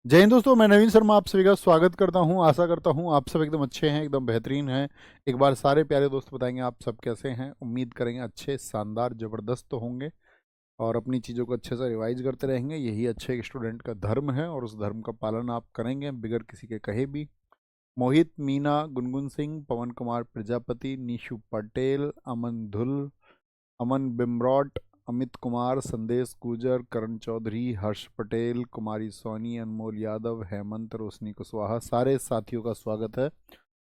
जय हिंद दोस्तों, मैं नवीन शर्मा आप सभी का स्वागत करता हूं। आशा करता हूं आप सब एकदम अच्छे हैं, एकदम बेहतरीन हैं। एक बार सारे प्यारे दोस्त बताएंगे आप सब कैसे हैं। उम्मीद करेंगे अच्छे, शानदार, ज़बरदस्त तो होंगे और अपनी चीज़ों को अच्छे से रिवाइज करते रहेंगे। यही अच्छे एक स्टूडेंट का धर्म है और उस धर्म का पालन आप करेंगे बिगड़ किसी के कहे भी। मोहित, मीना, गुनगुन सिंह, पवन कुमार प्रजापति, निशु पटेल, अमन धुल, अमन बिमरॉट, अमित कुमार, संदेश गुर्जर, करण चौधरी, हर्ष पटेल, कुमारी सोनी, अनमोल यादव, हेमंत, रोशनी कुशवाहा, सारे साथियों का स्वागत है।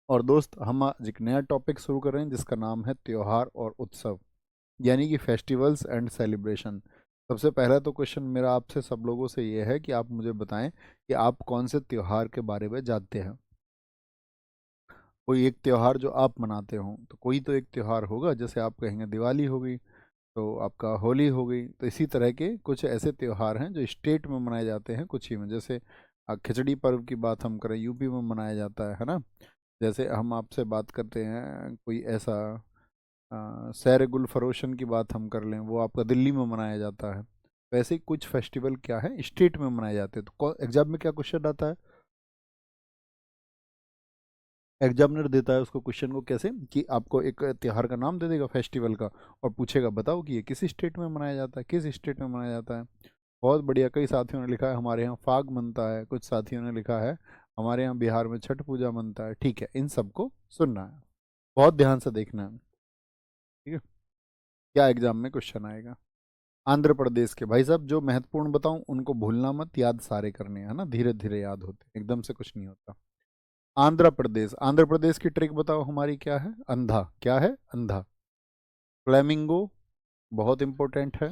और दोस्त, हम आज एक नया टॉपिक शुरू कर रहे हैं जिसका नाम है त्योहार और उत्सव, यानी कि फेस्टिवल्स एंड सेलिब्रेशन। सबसे पहला तो क्वेश्चन मेरा आपसे सब लोगों से ये है कि आप मुझे बताएं कि आप कौन से त्योहार के बारे में जानते हैं। कोई एक त्योहार जो आप मनाते हो, तो कोई तो एक त्योहार होगा। जैसे आप कहेंगे दिवाली हो गई, तो आपका होली हो गई। तो इसी तरह के कुछ ऐसे त्योहार हैं जो स्टेट में मनाए जाते हैं कुछ ही में। जैसे खिचड़ी पर्व की बात हम करें, यूपी में मनाया जाता है ना। जैसे हम आपसे बात करते हैं कोई ऐसा सैर गुल फरोशन की बात हम कर लें, वो आपका दिल्ली में मनाया जाता है। वैसे ही कुछ फेस्टिवल क्या है स्टेट में मनाए जाते हैं। तो एग्जाम में क्या क्वेश्चन आता है, एग्जामिनर देता है उसको क्वेश्चन को कैसे कि आपको एक त्योहार का नाम दे देगा फेस्टिवल का और पूछेगा बताओ कि ये किस स्टेट में मनाया जाता है, किस स्टेट में मनाया जाता है। बहुत बढ़िया। कई साथियों ने लिखा है हमारे यहाँ फाग मनता है, कुछ साथियों ने लिखा है हमारे यहाँ बिहार में छठ पूजा मनता है। ठीक है, इन सबको सुनना है, बहुत ध्यान से देखना है। ठीक है, क्या एग्जाम में क्वेश्चन आएगा। आंध्र प्रदेश के भाई साहब, जो महत्वपूर्ण बताऊं उनको भूलना मत, याद सारे करने हैं ना, धीरे धीरे याद होते हैं, एकदम से कुछ नहीं होता। आंध्र प्रदेश, आंध्र प्रदेश की ट्रिक बताओ हमारी क्या है। अंधा, क्या है अंधा। फ्लेमिंगो, बहुत इंपॉर्टेंट है।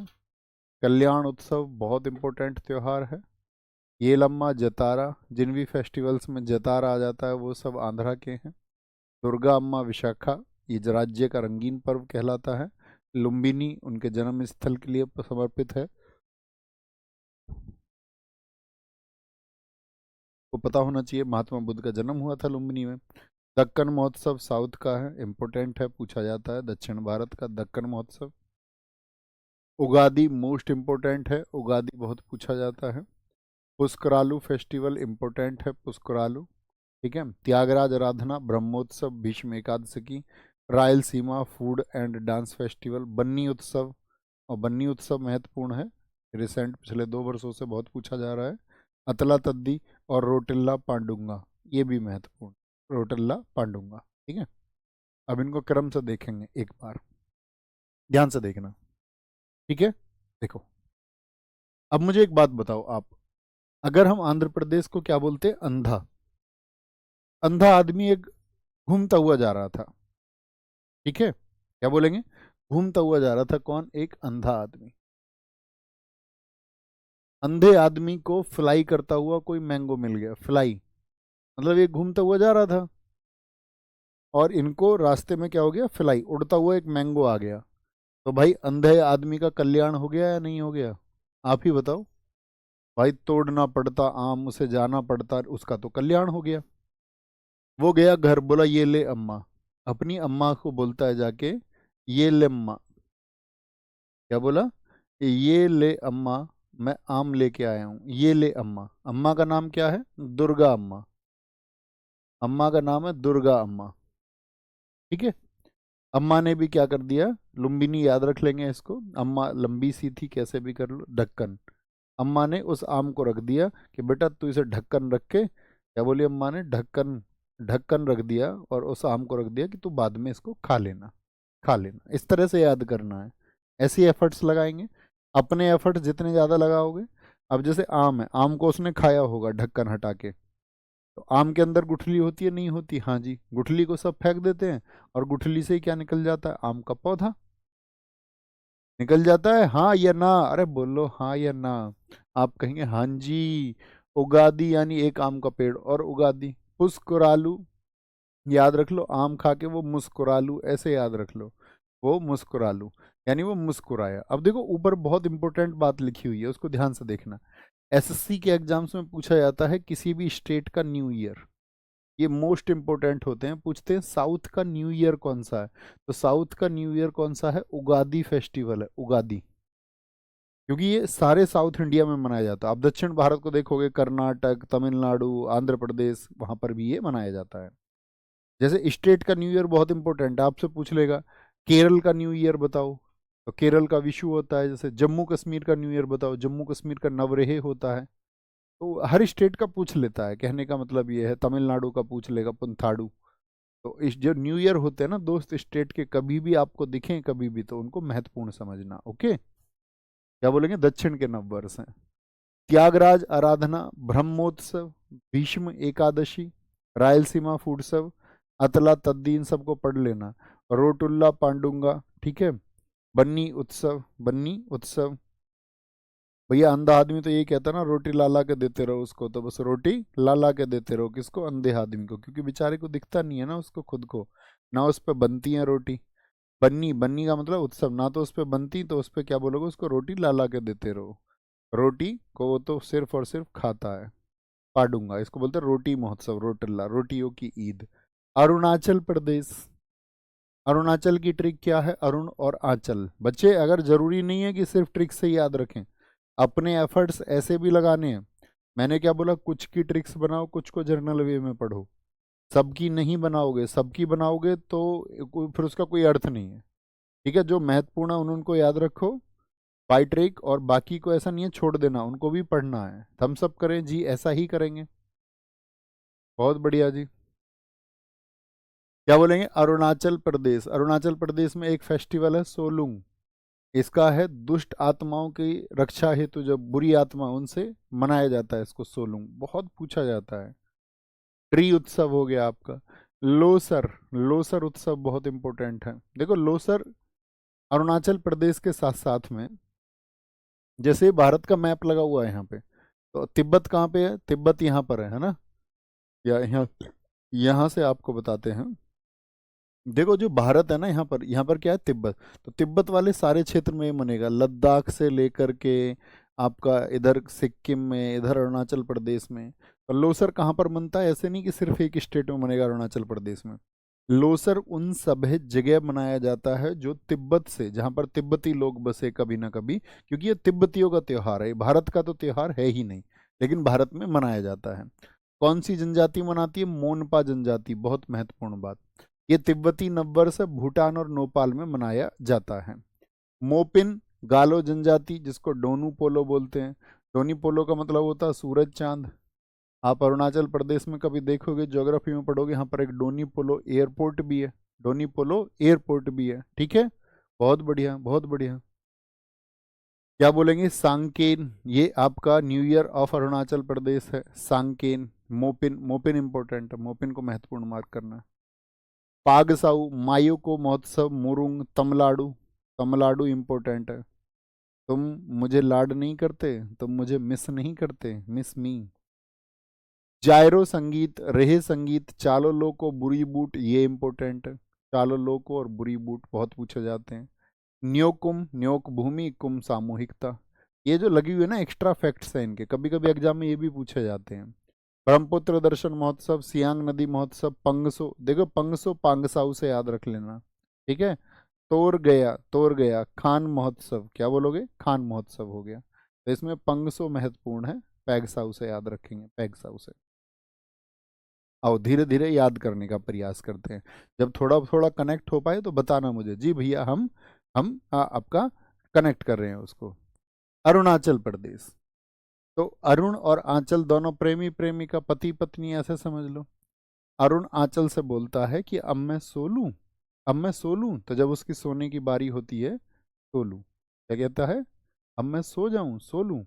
कल्याण उत्सव, बहुत इंपॉर्टेंट त्योहार है। ये लम्मा, जतारा, जिन भी फेस्टिवल्स में जतारा आ जाता है वो सब आंध्रा के हैं। दुर्गा अम्मा, विशाखा, ये राज्य का रंगीन पर्व कहलाता है। लुम्बिनी उनके जन्म स्थल के लिए समर्पित है, को पता होना चाहिए। महात्मा बुद्ध का जन्म हुआ था लुम्बिनी में। दक्कन महोत्सव साउथ का है, इम्पोर्टेंट है, पूछा जाता है, दक्षिण भारत का दक्कन महोत्सव। उगादि मोस्ट इम्पोर्टेंट है, उगादि बहुत पूछा जाता है। पुष्करालु फेस्टिवल इम्पोर्टेंट है, पुष्करालु। ठीक है, त्यागराज आराधना, ब्रह्मोत्सव, भीष्म एकादशी की। Rayalaseema food and dance festival, Banni Utsav, और बन्नी उत्सव महत्वपूर्ण है, रिसेंट पिछले 2 वर्षों से बहुत पूछा जा रहा है। अतला तद्दी और रोटिल्ला पांडुंगा, ये भी महत्वपूर्ण, रोटिल्ला पांडुंगा। ठीक है, अब इनको क्रम से देखेंगे एक बार, ध्यान से देखना। ठीक है, देखो, अब मुझे एक बात बताओ आप, अगर हम आंध्र प्रदेश को क्या बोलते हैं, अंधा। अंधा आदमी एक घूमता हुआ जा रहा था। ठीक है, क्या बोलेंगे, घूमता हुआ जा रहा था। कौन, एक अंधा आदमी। अंधे आदमी को फ्लाई करता हुआ कोई मैंगो मिल गया, फ्लाई मतलब ये घूमता हुआ जा रहा था और इनको रास्ते में क्या हो गया, फ्लाई, उड़ता हुआ एक मैंगो आ गया। तो भाई अंधे आदमी का कल्याण हो गया या नहीं हो गया, आप ही बताओ। भाई तोड़ना पड़ता आम, उसे जाना पड़ता, उसका तो कल्याण हो गया। वो गया घर, बोला ये ले अम्मा, अपनी अम्मा को बोलता है जाके, ये ले अम्मा। क्या बोला, कि ये ले अम्मा, मैं आम लेके आया हूँ, ये ले अम्मा। अम्मा का नाम क्या है, दुर्गा अम्मा। अम्मा का नाम है दुर्गा अम्मा। ठीक है, अम्मा ने भी क्या कर दिया, लुम्बिनी याद रख लेंगे इसको, अम्मा लंबी सी थी, कैसे भी कर लो, ढक्कन। अम्मा ने उस आम को रख दिया कि बेटा तू इसे ढक्कन रख के, क्या बोली अम्मा ने, ढक्कन, ढक्कन रख दिया और उस आम को रख दिया कि तू बाद में इसको खा लेना, खा लेना। इस तरह से याद करना है, ऐसी एफर्ट्स लगाएंगे। अपने एफर्ट्स जितने ज़्यादा लगाओगे, अब जैसे आम है, आम को उसने खाया होगा ढक्कन हटा के, तो आम के अंदर गुठली होती है नहीं होती, हाँ जी, गुठली को सब फेंक देते हैं और गुठली से ही क्या निकल जाता है, आम का पौधा निकल जाता है। हाँ या ना, अरे बोलो हाँ या ना। आप कहेंगे हाँ जी। उगादी यानी एक आम का पेड़, और उगादी। पुस्कुरालू, याद रख लो, आम खा के वो मुस्कुरालू, ऐसे याद रख लो, वो मुस्कुरालू, यानी वो मुस्कुराया। अब देखो ऊपर बहुत इंपॉर्टेंट बात लिखी हुई है, उसको ध्यान से देखना। एसएससी के एग्जाम्स में पूछा जाता है किसी भी स्टेट का न्यू ईयर, ये मोस्ट इंपोर्टेंट होते हैं। पूछते हैं साउथ का न्यू ईयर कौन सा है, तो साउथ का न्यू ईयर कौन सा है, उगादी फेस्टिवल है, उगादी। क्योंकि ये सारे साउथ इंडिया में मनाया जाता है। आप दक्षिण भारत को देखोगे, कर्नाटक, तमिलनाडु, आंध्र प्रदेश, वहाँ पर भी ये मनाया जाता है। जैसे स्टेट का न्यू ईयर बहुत इंपॉर्टेंट है, आपसे पूछ लेगा केरल का न्यू ईयर बताओ, तो केरल का विशु होता है। जैसे जम्मू कश्मीर का न्यू ईयर बताओ, जम्मू कश्मीर का नवरेह होता है। तो हर स्टेट का पूछ लेता है, कहने का मतलब ये है। तमिलनाडु का पूछ लेगा पुंथाडु। तो इस जो न्यू ईयर होते हैं ना दोस्त स्टेट के, कभी भी आपको दिखें कभी भी, तो उनको महत्वपूर्ण समझना। ओके, क्या बोलेंगे, दक्षिण के नववर्ष हैं। त्यागराज आराधना, ब्रह्मोत्सव, भीष्म एकादशी, रायलसीमा फूटसव, अतला तद्दीन, सबको पढ़ लेना। रोटुल्ला पांडुंगा, ठीक है। बन्नी उत्सव, बन्नी उत्सव। भैया अंधा आदमी तो यही कहता ना, रोटी ला ला के देते रहो उसको, तो बस रोटी ला ला के देते रहो। किसको? अंधे आदमी को, क्योंकि बेचारे को दिखता नहीं है ना उसको खुद को, ना उस पर बनती है रोटी। बन्नी, बन्नी का मतलब उत्सव, ना तो उस पर बनती, तो उस पर क्या बोलोगे, उसको रोटी ला ला के देते रहो। रोटी को वो तो सिर्फ और सिर्फ खाता है। पाडूंगा, इसको बोलते हैं रोटी महोत्सव, रोटल्ला, रोटियों की ईद। अरुणाचल प्रदेश, अरुणाचल की ट्रिक क्या है? अरुण और आंचल। बच्चे अगर जरूरी नहीं है कि सिर्फ ट्रिक से याद रखें, अपने एफर्ट्स ऐसे भी लगाने हैं। मैंने क्या बोला, कुछ की ट्रिक्स बनाओ, कुछ को जर्नल वे में पढ़ो। सबकी नहीं बनाओगे, सबकी बनाओगे तो फिर उसका कोई अर्थ नहीं है। ठीक है, जो महत्वपूर्ण है उनको याद रखो बाई ट्रिक, और बाकी को ऐसा नहीं है छोड़ देना, उनको भी पढ़ना है। थम्स अप करें जी, ऐसा ही करेंगे। बहुत बढ़िया जी। क्या बोलेंगे? अरुणाचल प्रदेश, अरुणाचल प्रदेश में एक फेस्टिवल है सोलुंग। इसका है दुष्ट आत्माओं की रक्षा हेतु, जब बुरी आत्मा उनसे मनाया जाता है इसको सोलुंग, बहुत पूछा जाता है। ट्री उत्सव हो गया आपका। लोसर, लोसर उत्सव बहुत इंपॉर्टेंट है। देखो लोसर अरुणाचल प्रदेश के साथ साथ में, जैसे भारत का मैप लगा हुआ है यहाँ पे, तो तिब्बत कहाँ पे है? तिब्बत यहाँ पर है ना? या यहाँ, यहाँ से आपको बताते हैं। देखो जो भारत है ना, यहाँ पर क्या है? तिब्बत। तो तिब्बत वाले सारे क्षेत्र में ये मनेगा, लद्दाख से लेकर के आपका इधर सिक्किम में, इधर अरुणाचल प्रदेश में। और लोसर कहाँ पर मनता है? ऐसे नहीं कि सिर्फ एक स्टेट में मनेगा अरुणाचल प्रदेश में। लोसर उन सभी जगह मनाया जाता है जो तिब्बत से, जहाँ पर तिब्बती लोग बसे कभी ना कभी, क्योंकि ये तिब्बतियों का त्योहार है, भारत का तो त्योहार है ही नहीं, लेकिन भारत में मनाया जाता है। कौन सी जनजाति मनाती है? मोनपा जनजाति, बहुत महत्वपूर्ण बात। ये तिब्बती नववर्ष भूटान और नेपाल में मनाया जाता है। मोपिन गालो जनजाति, जिसको डोनू पोलो बोलते हैं। डोनी पोलो का मतलब होता है सूरज चांद। आप अरुणाचल प्रदेश में कभी देखोगे, ज्योग्राफी में पढ़ोगे, यहाँ पर एक डोनी पोलो एयरपोर्ट भी है। डोनी पोलो एयरपोर्ट भी है, ठीक है। बहुत बढ़िया, बहुत बढ़िया। क्या बोलेंगे? सांकेन, ये आपका new year of Arunachal Pradesh है, सांकेन। मोपिन, मोपिन इंपॉर्टेंट है, मोपिन को महत्वपूर्ण मार्क करना है। पागसाऊ मायोको महोत्सव, मुरुंग, तमलाडु, तमलाडु इंपॉर्टेंट है। तुम मुझे लाड नहीं करते, तुम मुझे मिस नहीं करते, मिस मी। जायरो संगीत, रेहे संगीत, चालो लोको, बुरी बूट, ये इंपॉर्टेंट है। चालो लोको और बुरी बूट बहुत पूछे जाते हैं। न्योकुम, न्योक भूमि, कुम सामूहिकता। ये जो लगी हुई है ना, एक्स्ट्रा फैक्ट्स हैं इनके, कभी कभी एग्जाम में ये भी पूछे जाते हैं। ब्रह्मपुत्र दर्शन महोत्सव, सियांग नदी महोत्सव, पंगसो, देखो पंगसो पांगसाऊ से याद रख लेना, ठीक है। तोर गया, तोर गया, खान महोत्सव, क्या बोलोगे? खान महोत्सव हो गया। तो इसमें पंगसो महत्वपूर्ण है, पैगसाऊ से याद रखेंगे, पैगसाऊ से। आओ धीरे धीरे याद करने का प्रयास करते हैं, जब थोड़ा थोड़ा कनेक्ट हो पाए तो बताना मुझे, जी भैया हम आपका कनेक्ट कर रहे हैं उसको। अरुणाचल प्रदेश, तो अरुण और आंचल दोनों प्रेमी प्रेमिका, पति पत्नी, ऐसे समझ लो। अरुण आंचल से बोलता है कि अब मैं सो लूं, अब मैं सो लूं, तो जब उसकी सोने की बारी होती है, सो लूं, क्या कहता है? अब मैं सो जाऊं, सो लूं।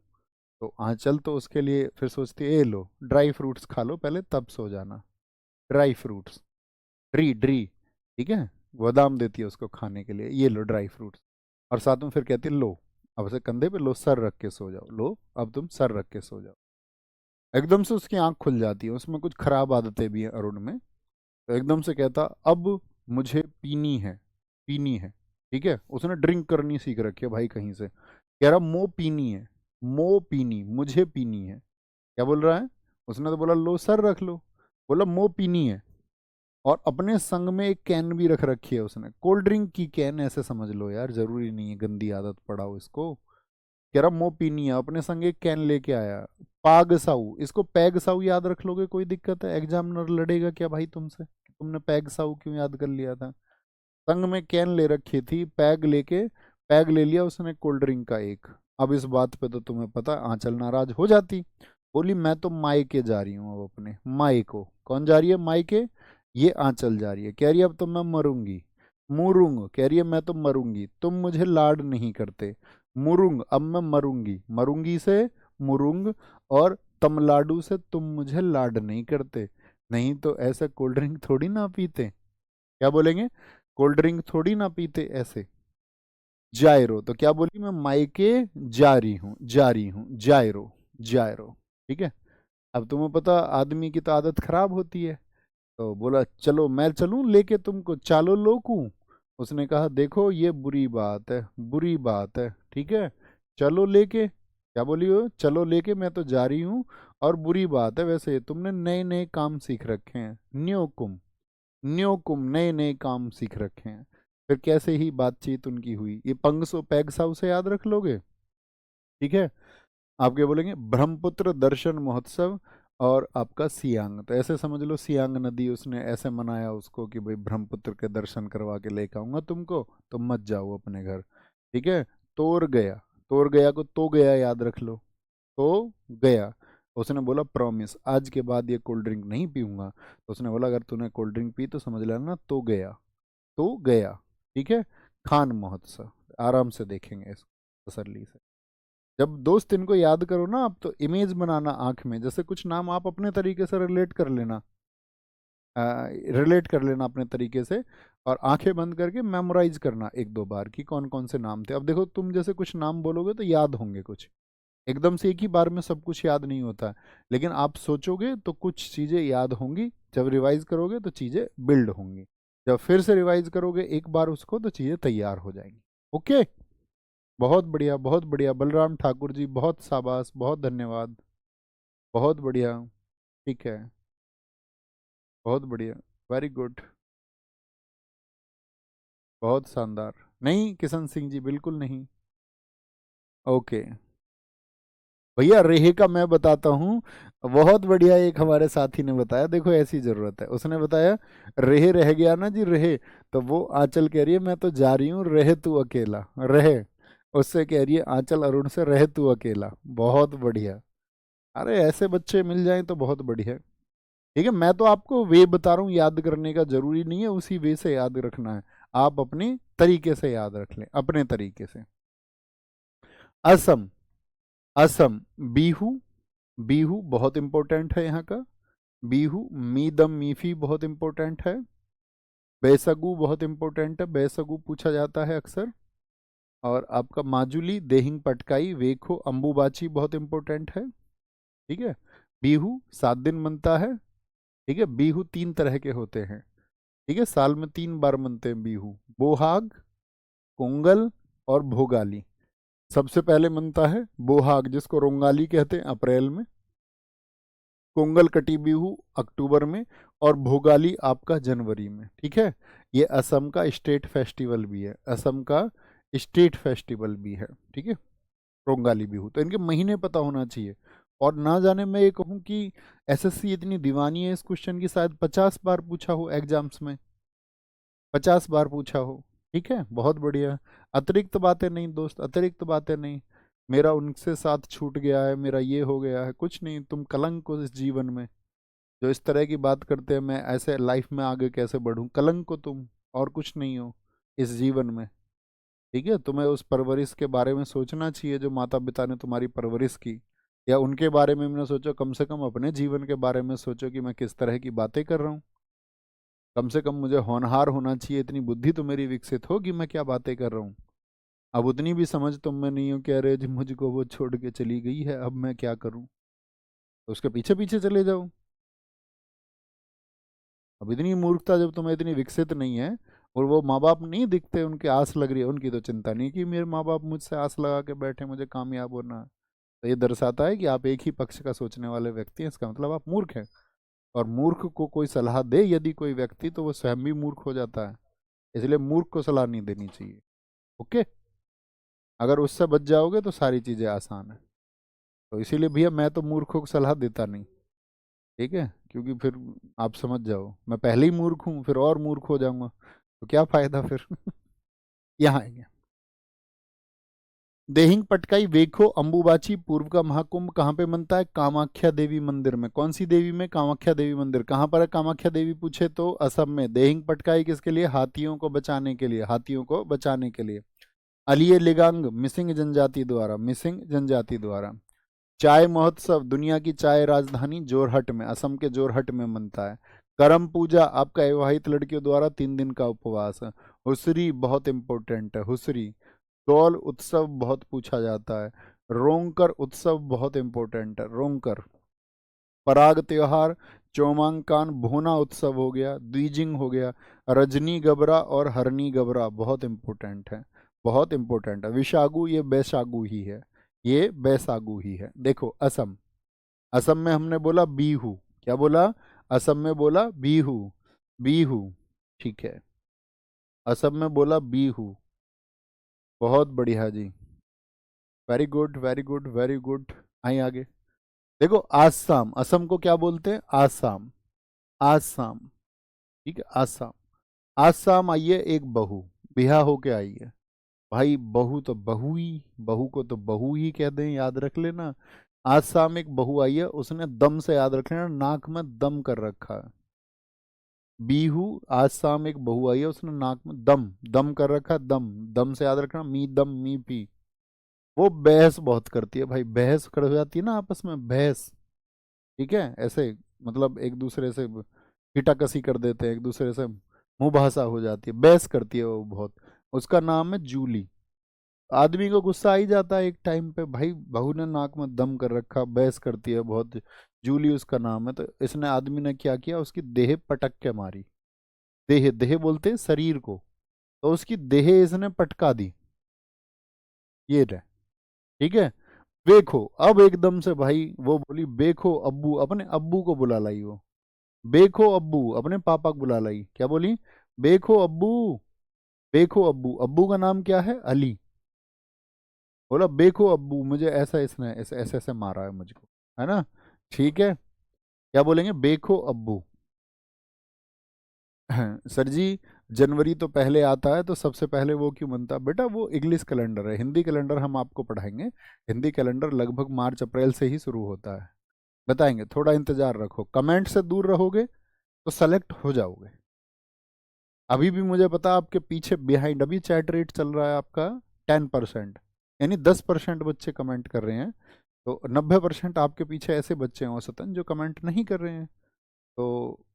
तो आंचल तो उसके लिए फिर सोचती है, ए लो ड्राई फ्रूट्स खा लो पहले, तब सो जाना। ड्राई फ्रूट्स, ड्री ड्री, ठीक है, बादाम देती है उसको खाने के लिए, ये लो ड्राई फ्रूट्स। और साथ में फिर कहती है लो, अब उसे कंधे पे लो, सर रख के सो जाओ, लो अब तुम सर रख के सो जाओ। एकदम से उसकी आंख खुल जाती है, उसमें कुछ खराब आदतें भी हैं अरुण में। तो एकदम से कहता, अब मुझे पीनी है, पीनी है, ठीक है। उसने ड्रिंक करनी सीख रखी है भाई कहीं से, कह रहा मो पीनी है, मो पीनी, मुझे पीनी है। क्या बोल रहा है? उसने तो बोला लो सर रख लो, बोला मो पीनी है। और अपने संग में एक कैन भी रख रखी है उसने, कोल्ड ड्रिंक की कैन, ऐसे समझ लो यार, जरूरी नहीं है गंदी आदत पड़ाओ इसको। कह रहा मोपिनिया अपने संग एक कैन लेके आया। पाग साऊ, इसको पैग साऊ याद रख लोगे, कोई दिक्कत है? एग्जामिनर लड़ेगा क्या भाई तुमसे, तुमने पैग साऊ क्यों याद कर लिया था? संग में कैन ले रखी थी, पैग ले लिया उसने कोल्ड ड्रिंक का एक। अब इस बात पे तो तुम्हें पता आंचल नाराज हो जाती। बोली मैं तो मायके जा रही हूँ, अब अपने मायको। कौन जा रही है मायके? ये आंचल जा रही है। कह रही है अब तो मैं मरूंगी। मुरूंग, कह रही है मैं तो मरूंगी, तुम मुझे लाड नहीं करते। मुरुंग, अब मैं मरूंगी, मरूंगी से मुरुंग, और तमलाडू से तुम मुझे लाड नहीं करते। नहीं तो ऐसे कोल्ड ड्रिंक थोड़ी ना पीते। क्या बोलेंगे? कोल्ड ड्रिंक थोड़ी ना पीते ऐसे। जायरो, तो क्या बोली? मैं मायके जा रही हूँ, जा रही हूँ, जायरो, जायरो। ठीक है। अब तुम्हें पता आदमी की तो आदत खराब होती है, तो बोला चलो मैं चलूं लेके तुमको, चालो लोकू। उसने कहा देखो ये बुरी बात है, बुरी बात है, ठीक है, चलो लेके। क्या बोली हो? चलो लेके, मैं तो जा रही हूँ, और बुरी बात है वैसे तुमने नए नए काम सीख रखे हैं, न्योकुम, न्योकुम, नए नए काम सीख रखे हैं। फिर कैसे ही बातचीत उनकी हुई, ये पंगसो पैगसाउ से याद रख लोगे। ठीक है। आप क्या बोलेंगे? ब्रह्मपुत्र दर्शन महोत्सव और आपका सियांग, तो ऐसे समझ लो सियांग नदी उसने ऐसे मनाया उसको कि भाई ब्रह्मपुत्र के दर्शन करवा के लेके आऊंगा तुमको, तो मत जाओ अपने घर। ठीक है। तोर गया, तोर गया को तो गया याद रख लो, तो गया। उसने बोला प्रॉमिस आज के बाद ये कोल्ड ड्रिंक नहीं पीऊंगा। तो उसने बोला अगर तूने कोल्ड ड्रिंक पी तो समझ लेना तो गया, तो गया। ठीक है। खान महोत्सव, आराम से देखेंगे इसको तसल्ली से। जब दोस्त इनको याद करो ना आप, तो इमेज बनाना आंख में, जैसे कुछ नाम आप अपने तरीके से रिलेट कर लेना अपने तरीके से, और आंखें बंद करके मेमोराइज करना एक दो बार कि कौन कौन से नाम थे। अब देखो तुम जैसे कुछ नाम बोलोगे तो याद होंगे कुछ, एकदम से एक ही बार में सब कुछ याद नहीं होता है, लेकिन आप सोचोगे तो कुछ चीज़ें याद होंगी, जब रिवाइज करोगे तो चीज़ें बिल्ड होंगी, जब फिर से रिवाइज करोगे एक बार उसको तो चीज़ें तैयार हो जाएंगी। ओके। बहुत बढ़िया, बहुत बढ़िया बलराम ठाकुर जी, बहुत शाबाश, बहुत धन्यवाद। बहुत बढ़िया। ठीक है। बहुत बढ़िया। Very good. बहुत शानदार। नहीं किशन सिंह जी बिल्कुल नहीं। ओके। भैया रेहे का मैं बताता हूँ। बहुत बढ़िया, एक हमारे साथी ने बताया, देखो ऐसी जरूरत है, उसने बताया रेहे रह गया ना जी, रहे। तो वो आंचल कह रही है मैं तो जा रही हूँ, रहे तू अकेला, रहे। उससे कह रही है आंचल अरुण से, रहे तू अकेला। बहुत बढ़िया। अरे ऐसे बच्चे मिल जाएं तो बहुत बढ़िया। ठीक है, मैं तो आपको वे बता रहा हूँ, याद करने का जरूरी नहीं है उसी वे से याद रखना है, आप अपने तरीके से याद रख लें, अपने तरीके से। असम, असम, बीहू, बीहू बहुत इंपॉर्टेंट है यहाँ का। बीहू, मीदम मीफी बहुत इंपॉर्टेंट है। बैसगु बहुत इंपॉर्टेंट है, बैसगु पूछा जाता है अक्सर। और आपका माजुली, देहिंग पटकाई, वेखो, अंबुबाची बहुत इंपॉर्टेंट है। ठीक है। बीहू 7 दिन बनता है। ठीक है। बीहू 3 तरह के होते हैं। ठीक है, साल में 3 बार मनते हैं बीहू, बोहाग, पोंगल और भोगाली। सबसे पहले मनता है बोहाग, जिसको रोंगाली कहते हैं, अप्रैल में। पोंगल कटी बिहू अक्टूबर में। और भोगाली आपका जनवरी में। ठीक है। ये असम का स्टेट फेस्टिवल भी है, असम का स्टेट फेस्टिवल भी है। ठीक है। रोंगाली बिहू, तो इनके महीने पता होना चाहिए। और ना जाने मैं ये कहूँ कि एसएससी इतनी दीवानी है इस क्वेश्चन की, शायद 50 बार पूछा हो एग्जाम्स में, 50 बार पूछा हो। ठीक है। बहुत बढ़िया। अतिरिक्त बातें नहीं दोस्त, अतिरिक्त बातें नहीं। मेरा उनसे साथ छूट गया है, मेरा ये हो गया है, कुछ नहीं। तुम कलंक हो इस जीवन में, जो इस तरह की बात करते हैं, मैं ऐसे लाइफ में आगे कैसे बढ़ूं, कलंक हो तुम, और कुछ नहीं हो इस जीवन में। ठीक है। तुम्हें उस परवरिश के बारे में सोचना चाहिए जो माता पिता ने तुम्हारी परवरिश की, या उनके बारे में ना सोचो, कम से कम अपने जीवन के बारे में सोचो कि मैं किस तरह की बातें कर रहा हूँ। कम से कम मुझे होनहार होना चाहिए, इतनी बुद्धि तो मेरी विकसित हो कि मैं क्या बातें कर रहा हूँ। अब उतनी भी समझ तुम में नहीं हो, कह रहे जी मुझको वो छोड़ के चली गई है, अब मैं क्या करूँ, तो उसके पीछे पीछे चले जाओ। अब इतनी मूर्खता जब तुम्हें इतनी विकसित नहीं है, और वो माँ बाप नहीं दिखते, उनकी आस लग रही है, उनकी तो चिंता नहीं कि मेरे माँ बाप मुझसे आस लगा के बैठे, मुझे कामयाब होना है। तो ये दर्शाता है कि आप एक ही पक्ष का सोचने वाले व्यक्ति हैं, इसका मतलब आप मूर्ख हैं। और मूर्ख को कोई सलाह दे यदि कोई व्यक्ति, तो वो स्वयं भी मूर्ख हो जाता है। इसलिए मूर्ख को सलाह नहीं देनी चाहिए। ओके। अगर उससे बच जाओगे तो सारी चीज़ें आसान है। तो इसीलिए भैया मैं तो मूर्खों को सलाह देता नहीं, ठीक है, क्योंकि फिर आप समझ जाओ मैं पहले ही मूर्ख हूँ, फिर और मूर्ख हो जाऊंगा तो क्या फायदा फिर। यहाँ आएंगे। देहिंग पटकाई वेखो अंबुबाची पूर्व का महाकुंभ कहाँ पे बनता है? कामाख्या देवी मंदिर में। कौन सी देवी में? कामाख्या देवी मंदिर। कहाँ पर है कामाख्या देवी पूछे तो असम में। देहिंग पटकाई किसके लिए? हाथियों को बचाने के लिए, हाथियों को बचाने के लिए। अलिये लिगांग मिसिंग जनजाति द्वारा, मिसिंग जनजाति द्वारा। चाय महोत्सव दुनिया की चाय राजधानी जोरहट में, असम के जोरहट में मनता है। करम पूजा आपका विवाहित लड़कियों द्वारा 3 दिन का उपवास है। हुसरी बहुत इंपॉर्टेंट है, हुसरी। दौल उत्सव बहुत पूछा जाता है। रोंगकर उत्सव बहुत इंपॉर्टेंट है, रोंगकर। पराग त्योहार, चोमांकान भोना उत्सव हो गया, द्विजिंग हो गया। रजनी गबरा और हरनी गबरा बहुत इंपॉर्टेंट है, बहुत इंपॉर्टेंट है। विशागु ये बैसागु ही है, ये बैसागु ही है। देखो असम, असम में हमने बोला बीहू, क्या बोला? असम में बोला बीहू, बीहू, ठीक है, असम में बोला बीहू। बहुत बढ़िया जी, very good very good very good. आइए आगे। देखो आसाम, असम को क्या बोलते हैं? आसाम, आसाम, ठीक है, आसाम। आसाम आइए एक बहू, बिहा होके आई है। भाई बहू तो बहू ही, बहू को तो बहू ही कह दें, याद रख लेना। आसाम एक बहू आई है, उसने दम से याद रख लेना, नाक में दम कर रखा है। बीहू, आसाम एक बहू आई है, उसने नाक में दम, दम कर रखा है, दम, दम से याद रखना, मी दम मी पी। वो बहस बहुत करती है भाई, बहस कर जाती है ना आपस में, बहस, ठीक है, ऐसे मतलब एक दूसरे से हिटाकसी कर देते हैं, एक दूसरे से मुंहभाषा हो जाती है, बहस करती है वो बहुत। उसका नाम है जूली। आदमी को गुस्सा आ ही जाता है एक टाइम पे, भाई बहू ने नाक में दम कर रखा, बहस करती है बहुत। जूली उसका नाम है। तो इसने, आदमी ने क्या किया, उसकी देह पटक के मारी। देह, देह बोलते हैं शरीर को, तो उसकी देह इसने पटका दी। ये रहे, ठीक है। देखो अब एकदम से भाई वो बोली बेखो अब्बू, अपने अब्बू को बुला लाई वो। बेखो अब्बू, अपने पापा को बुला लाई। क्या बोली? बेखो अब्बू, बेखो अब्बू। अब्बू का नाम क्या है? अली। बोला बेखो अब्बू, मुझे ऐसा, इसने ऐसे ऐसे ऐसे मारा है मुझको, है ना, ठीक है। क्या बोलेंगे? बेखो अब्बू। सर जी, जनवरी तो पहले आता है, तो सबसे पहले वो क्यों बनता है? बेटा वो इंग्लिश कैलेंडर है, हिंदी कैलेंडर हम आपको पढ़ाएंगे। हिंदी कैलेंडर लगभग मार्च अप्रैल से ही शुरू होता है, बताएंगे, थोड़ा इंतजार रखो। कमेंट से दूर रहोगे तो सेलेक्ट हो जाओगे। अभी भी मुझे पता आपके पीछे बिहाइंड, अभी चैट रेट चल रहा है आपका 10%, यानी 10% बच्चे कमेंट कर रहे हैं। तो 90% आपके पीछे ऐसे बच्चे हैं औसतन जो कमेंट नहीं कर रहे हैं। तो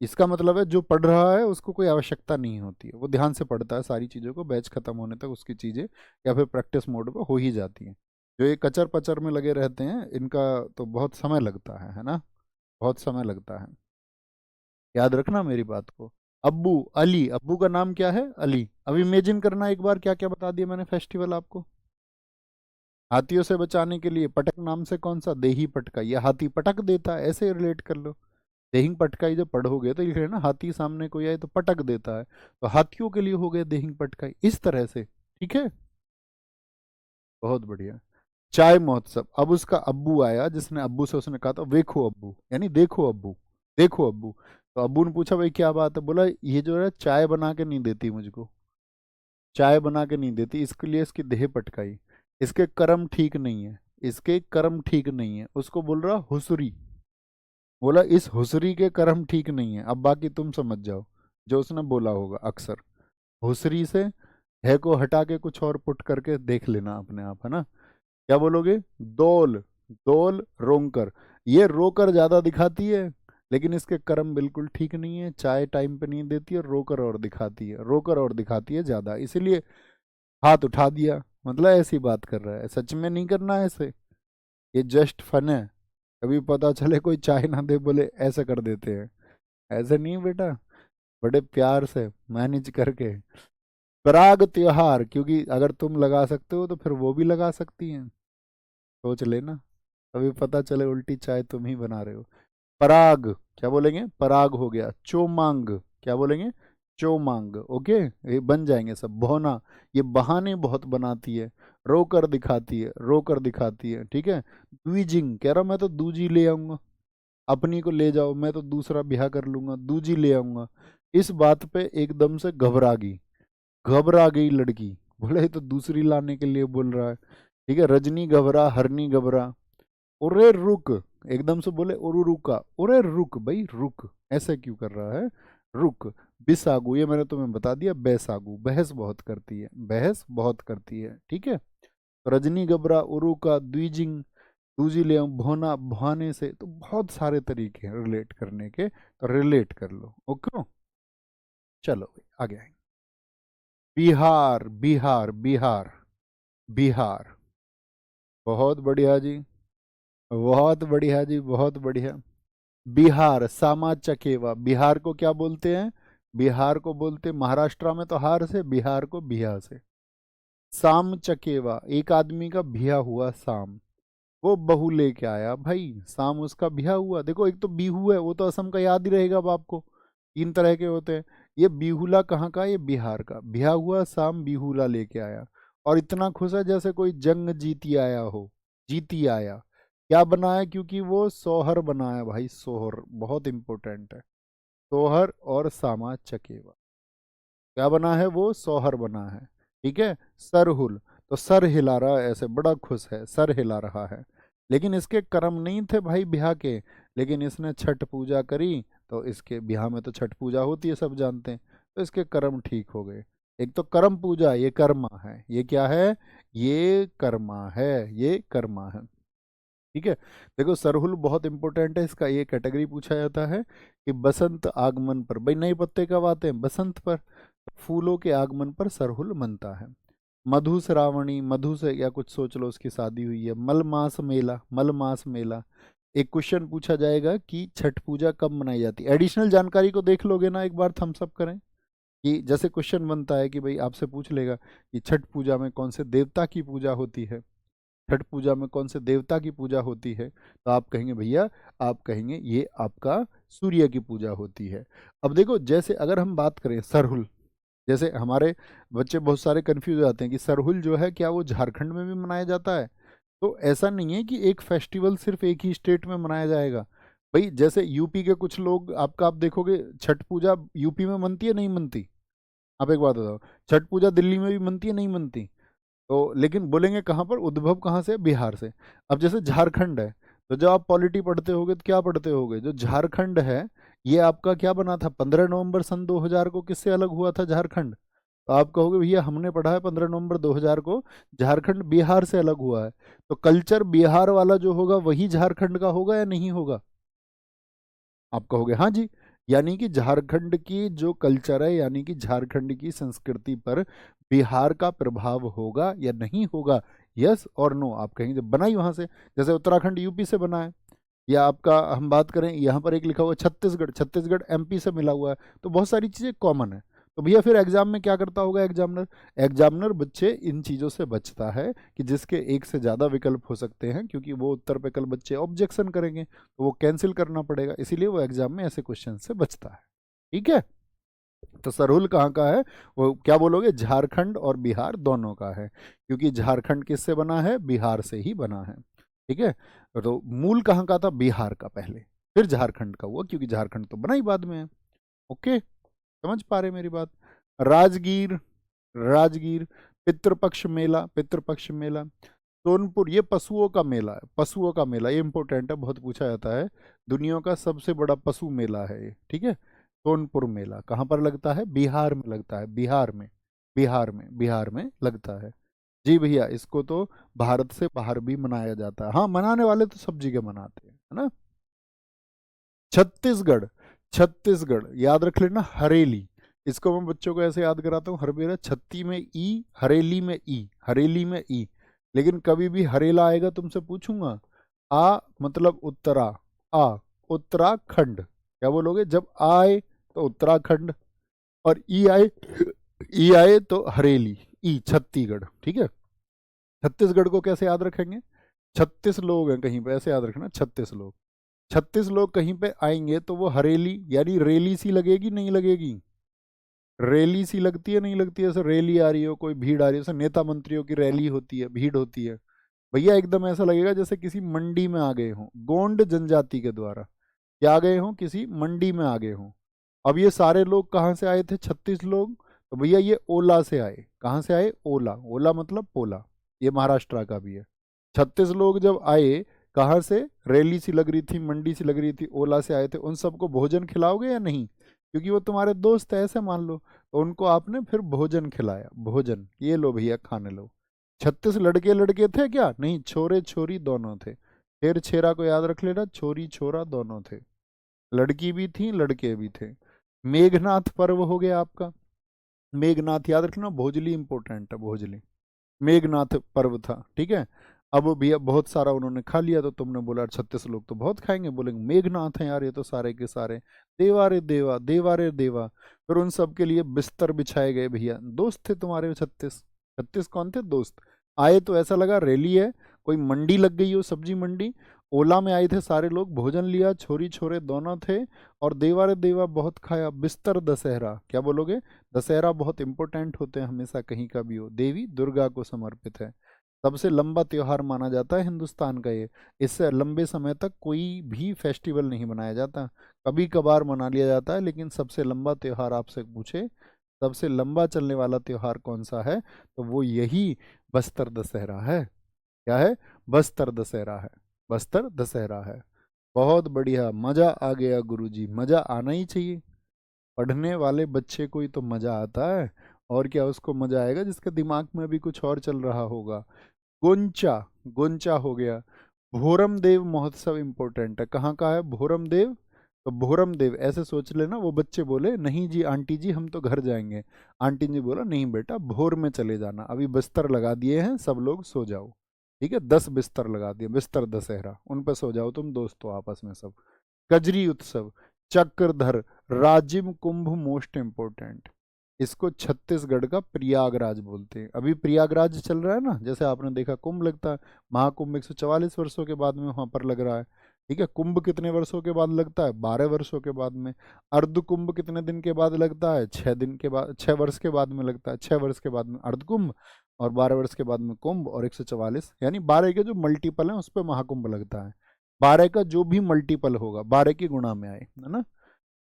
इसका मतलब है जो पढ़ रहा है उसको कोई आवश्यकता नहीं होती है, वो ध्यान से पढ़ता है सारी चीज़ों को, बैच खत्म होने तक उसकी चीज़ें या फिर प्रैक्टिस मोड पर हो ही जाती हैं। जो ये कचर पचर में लगे रहते हैं इनका तो बहुत समय लगता है ना, बहुत समय लगता है। याद रखना मेरी बात को। अब्बू, अली, अब्बू का नाम क्या है? अली। अब इमेजिन करना एक बार, क्या क्या बता दिया मैंने फेस्टिवल आपको। हाथियों से बचाने के लिए पटक नाम से कौन सा? देही पटका, ये हाथी पटक देता है, ऐसे रिलेट कर लो। देहिंग पटकाई जब पढ़ोगे तो लिख रहे ना, हाथी सामने कोई आए तो पटक देता है, तो हाथियों के लिए हो गया देहिंग पटकाई, इस तरह से, ठीक है। बहुत बढ़िया। चाय महोत्सव, अब उसका अब्बू आया, जिसने अब्बू से उसने कहा था वेखो अब्बू, यानी देखो अब्बू, देखो अब्बू। तो अब्बू ने पूछा भाई क्या बात है? बोला ये जो है चाय बना के नहीं देती मुझको, चाय बना के नहीं देती, इसके लिए इसकी देह पटकाई। इसके कर्म ठीक नहीं है, इसके कर्म ठीक नहीं है, उसको बोल रहा हुसरी। बोला इस हुसरी के कर्म ठीक नहीं है। अब बाकी तुम समझ जाओ जो उसने बोला होगा अक्सर। हुसरी से है को हटा के कुछ और पुट करके देख लेना अपने आप, है ना। क्या बोलोगे? दोल, दोल रोंकर। ये रोकर ज्यादा दिखाती है, लेकिन इसके कर्म बिल्कुल ठीक नहीं है, चाय टाइम पे नहीं देती है, रोकर और दिखाती है, रोकर और दिखाती है ज्यादा, इसीलिए हाथ उठा दिया। मतलब ऐसी बात कर रहा है, सच में नहीं करना है ऐसे, ये जस्ट फन है। कभी पता चले कोई चाय ना दे, बोले ऐसे कर देते हैं, ऐसे नहीं बेटा, बड़े प्यार से मैनेज करके। पराग त्योहार, क्योंकि अगर तुम लगा सकते हो तो फिर वो भी लगा सकती हैं, सोच लेना, कभी पता चले उल्टी चाय तुम ही बना रहे हो। पराग, क्या बोलेंगे? पराग हो गया। चोमांग, क्या बोलेंगे? चोमांग, ओके, ये बन जाएंगे सब। भोना, ये बहाने बहुत बनाती है, रो कर दिखाती है, रो कर दिखाती है, ठीक है। द्विजिंग कह रहा मैं तो दूजी ले आऊंगा, अपनी को ले जाओ, मैं तो दूसरा ब्याह कर लूंगा, दूजी ले आऊंगा। इस बात पे एकदम से घबरा गई, घबरा गई लड़की। बोले ये तो दूसरी लाने के लिए बोल रहा है, ठीक है। रजनी घबरा, हरनी घबरा। ओरे रुक, एकदम से बोले ओरू रुका, ओरे रुक भाई रुक, ऐसे क्यों कर रहा है, रुक। बिसागु, ये मैंने तुम्हें बता दिया, बैसागु, बहस बहुत करती है, बहस बहुत करती है, ठीक है। रजनी घबरा, उरु का, द्विजिंग, दूजी ले भोना, भुआने से, तो बहुत सारे तरीके हैं रिलेट करने के, तो रिलेट कर लो, ओके। चलो भाई आगे आएंगे। बिहार, बिहार, बिहार, बिहार, बहुत बढ़िया जी, बहुत बढ़िया जी, बहुत बढ़िया। बिहार, सामा चकेवा, बिहार को क्या बोलते हैं, बिहार को बोलते, महाराष्ट्र में तो हार से, बिहार को बिहार से। साम चकेवा, एक आदमी का बिहा हुआ शाम, वो बहू लेके आया भाई, शाम उसका बिहा हुआ। देखो एक तो बिहू है, वो तो असम का याद ही रहेगा अब आपको, तीन तरह के होते हैं। ये बिहुला कहाँ का, ये बिहार का। बिहा हुआ शाम बिहुला लेके आया, और इतना खुश है जैसे कोई जंग जीती आया हो, जीती आया। क्या बनाया, क्योंकि वो सोहर बनाया भाई, सोहर बहुत इंपॉर्टेंट है। सोहर और सामा चकेवा, क्या बना है, वो सोहर बना है, ठीक है। सरहुल, तो सर हिला रहा है ऐसे, बड़ा खुश है, सर हिला रहा है। लेकिन इसके कर्म नहीं थे भाई ब्याह के, लेकिन इसने छठ पूजा करी, तो इसके ब्याह में तो छठ पूजा होती है, सब जानते हैं, तो इसके कर्म ठीक हो गए। एक तो कर्म पूजा, ये कर्मा है, ये क्या है, ये कर्मा है, ये कर्मा है, ठीक है। देखो सरहुल बहुत इंपॉर्टेंट है, इसका ये कैटेगरी पूछा जाता है कि बसंत आगमन पर, भाई नए पत्ते कब आते हैं, बसंत पर, फूलों के आगमन पर सरहुल मनता है। मधु श्रावणी, मधु से या कुछ सोच लो, उसकी शादी हुई है। मल मास मेला, मल मास मेला। एक क्वेश्चन पूछा जाएगा कि छठ पूजा कब मनाई जाती है, एडिशनल जानकारी को देख लोगे ना एक बार, थम्स अप करें। कि जैसे क्वेश्चन बनता है कि भाई आपसे पूछ लेगा कि छठ पूजा में कौन से देवता की पूजा होती है, छठ पूजा में कौन से देवता की पूजा होती है, तो आप कहेंगे भैया, आप कहेंगे ये आपका सूर्य की पूजा होती है। अब देखो जैसे अगर हम बात करें सरहुल, जैसे हमारे बच्चे बहुत सारे कंफ्यूज हो जाते हैं कि सरहुल जो है क्या वो झारखंड में भी मनाया जाता है, तो ऐसा नहीं है कि एक फेस्टिवल सिर्फ एक ही स्टेट में मनाया जाएगा। भाई जैसे यूपी के कुछ लोग, आपका आप देखोगे छठ पूजा यूपी में मनती है, नहीं मनती, आप एक बात बताओ, छठ पूजा दिल्ली में भी मनती है, नहीं मनती, तो लेकिन बोलेंगे कहाँ पर, उद्भव कहाँ से, बिहार से। अब जैसे झारखंड है, तो जब आप पॉलिटी पढ़ते होगे तो क्या पढ़ते होगे, जो झारखंड है ये आपका क्या बना था, 15 नवंबर सन 2000 को किससे अलग हुआ था झारखंड, तो आप कहोगे भैया हमने पढ़ा है 15 नवंबर 2000 को झारखंड बिहार से अलग हुआ है, तो कल्चर बिहार वाला जो होगा वही झारखंड का होगा या नहीं होगा, आप कहोगे हाँ जी। यानी कि झारखंड की जो कल्चर है, यानी कि झारखंड की संस्कृति पर बिहार का प्रभाव होगा या नहीं होगा, यस और नो, आप कहेंगे जब बना ही वहां से, जैसे उत्तराखंड यूपी से बना है, या आपका हम बात करें यहाँ पर एक लिखा हुआ है छत्तीसगढ़, छत्तीसगढ़ एमपी से मिला हुआ है, तो बहुत सारी चीज़ें कॉमन है। तो भैया फिर एग्जाम में क्या करता होगा एग्जामिनर, एग्जामिनर बच्चे इन चीज़ों से बचता है कि जिसके एक से ज़्यादा विकल्प हो सकते हैं, क्योंकि वो उत्तर पे कल बच्चे ऑब्जेक्शन करेंगे तो वो कैंसिल करना पड़ेगा, इसीलिए वो एग्जाम में ऐसे क्वेश्चन से बचता है, ठीक है। तो सरहुल कहाँ का है, वो क्या बोलोगे, झारखंड और बिहार दोनों का है, क्योंकि झारखंड किससे बना है, बिहार से ही बना है, ठीक है। तो मूल कहाँ का था, बिहार का पहले, फिर झारखंड का हुआ, क्योंकि झारखंड तो बना ही बाद में है, ओके, समझ पा रहे मेरी बात। राजगीर, राजगीर, पितृपक्ष मेला, पितृपक्ष मेला। सोनपुर, ये पशुओं का मेला है, पशुओं का मेला, ये इंपॉर्टेंट है, बहुत पूछा जाता है, दुनिया का सबसे बड़ा पशु मेला है ये, ठीक है। सोनपुर मेला कहाँ पर लगता है, बिहार में लगता है, बिहार में, बिहार में, बिहार में लगता है। जी भैया, इसको तो भारत से बाहर भी मनाया जाता है, हाँ मनाने वाले तो सब जगह मनाते हैं, है ना। छत्तीसगढ़, छत्तीसगढ़ याद रख लेना, हरेली, इसको मैं बच्चों को ऐसे याद कराता हूँ हर बेरा, छत्ती में ई, हरेली में ई, हरेली में ई। लेकिन कभी भी हरेला आएगा तुमसे पूछूंगा, आ मतलब उत्तरा, आ उत्तराखंड, क्या बोलोगे, जब आए तो उत्तराखंड, और ई आए, ई आए तो हरेली, ई छत्तीसगढ़, ठीक है। छत्तीसगढ़ को कैसे याद रखेंगे, 36 लोग हैं कहीं पे, ऐसे याद रखना, 36 लोग, 36 लोग कहीं पे आएंगे तो वो हरेली यानी रेली सी लगेगी, नहीं लगेगी, रैली सी लगती है, नहीं लगती है? ऐसे रैली आ रही हो, कोई भीड़ आ रही है, जैसे नेता मंत्रियों की रैली होती है, भीड़ होती है, भैया एकदम ऐसा लगेगा जैसे किसी मंडी में आ गए हों, गोंड जनजाति के द्वारा क्या आ गए हों, किसी मंडी में आ गए हों। अब ये सारे लोग कहाँ से आए थे? 36 लोग। तो भैया ये ओला से आए। कहाँ से आए? ओला। ओला मतलब पोला। ये महाराष्ट्र का भी है। 36 लोग जब आए, कहाँ से? रैली सी लग रही थी, मंडी सी लग रही थी, ओला से आए थे। उन सबको भोजन खिलाओगे या नहीं? क्योंकि वो तुम्हारे दोस्त है, ऐसे मान लो। तो उनको आपने फिर भोजन खिलाया। भोजन, ये लो भैया खाने लो। 36 लड़के लड़के थे क्या? नहीं, छोरे छोरी दोनों थे। शेर छेरा को याद रख लेना, छोरी छोरा दोनों थे। लड़की भी थी, लड़के भी थे। मेघनाथ पर्व हो गया आपका। मेघनाथ याद रखना, भोजली इंपॉर्टेंट है, भोजली। मेघनाथ पर्व था, ठीक है। अब भैया बहुत सारा उन्होंने खा लिया, तो तुमने बोला 36 लोग तो बहुत खाएंगे, बोलेंगे मेघनाथ हैं यार ये तो सारे के सारे। देवा रे देवा, देवा रे देवा। फिर उन सब के लिए बिस्तर बिछाए गए भैया। दोस्त थे तुम्हारे 36। 36 कौन थे? दोस्त। आए तो ऐसा लगा रैली है, कोई मंडी लग गई हो, सब्जी मंडी। ओला में आए थे सारे लोग, भोजन लिया, छोरी छोरे दोनों थे। और देवा रे देवा बहुत खाया। बिस्तर दशहरा, क्या बोलोगे? दशहरा बहुत इंपॉर्टेंट होते हैं हमेशा, कहीं का भी हो, देवी दुर्गा को समर्पित है। सबसे लंबा त्योहार माना जाता है हिंदुस्तान का ये। इससे लंबे समय तक कोई भी फेस्टिवल नहीं मनाया जाता, कभी कभार मना लिया जाता है, लेकिन सबसे लंबा त्योहार आपसे पूछे, सबसे लंबा चलने वाला त्योहार कौन सा है, तो वो यही बस्तर दशहरा है। क्या है? बस्तर दशहरा है। बस्तर दशहरा है। बहुत बढ़िया, मजा आ गया गुरुजी, मजा आना ही चाहिए। पढ़ने वाले बच्चे को ही तो मजा आता है, और क्या उसको मजा आएगा जिसके दिमाग में भी कुछ और चल रहा होगा। गोंचा, गोंचा हो गया। भोरम देव महोत्सव इंपॉर्टेंट है। कहाँ का है भोरम देव? तो भोरम देव ऐसे सोच लेना। वो बच्चे बोले नहीं जी आंटी जी हम तो घर जाएंगे। आंटी जी बोला नहीं बेटा, भोर में चले जाना, अभी बिस्तर लगा दिए हैं, सब लोग सो जाओ। ठीक है, 10 बिस्तर लगा दिए, बिस्तर दशहरा, उन पर सो जाओ तुम दोस्तों आपस में सब। कजरी उत्सव, चक्रधर, राजिम कुंभ मोस्ट इम्पोर्टेंट। इसको छत्तीसगढ़ का प्रयागराज बोलते हैं। अभी प्रयागराज चल रहा है ना, जैसे आपने देखा कुंभ लगता है, महाकुंभ 144 वर्षों के बाद में वहां पर लग रहा है। ठीक है, कुंभ कितने वर्षों के बाद लगता है? 12 वर्षों के बाद में। अर्ध कुंभ कितने दिन के बाद लगता है? 6 दिन के बाद, 6 वर्ष के बाद में लगता है। 6 वर्ष के बाद में अर्ध कुंभ, और 12 वर्ष के बाद में कुंभ, और 144 यानी 12 के जो मल्टीपल है उस पर महाकुंभ लगता है। 12 का जो भी मल्टीपल होगा 12 की गुणा में आए, है ना।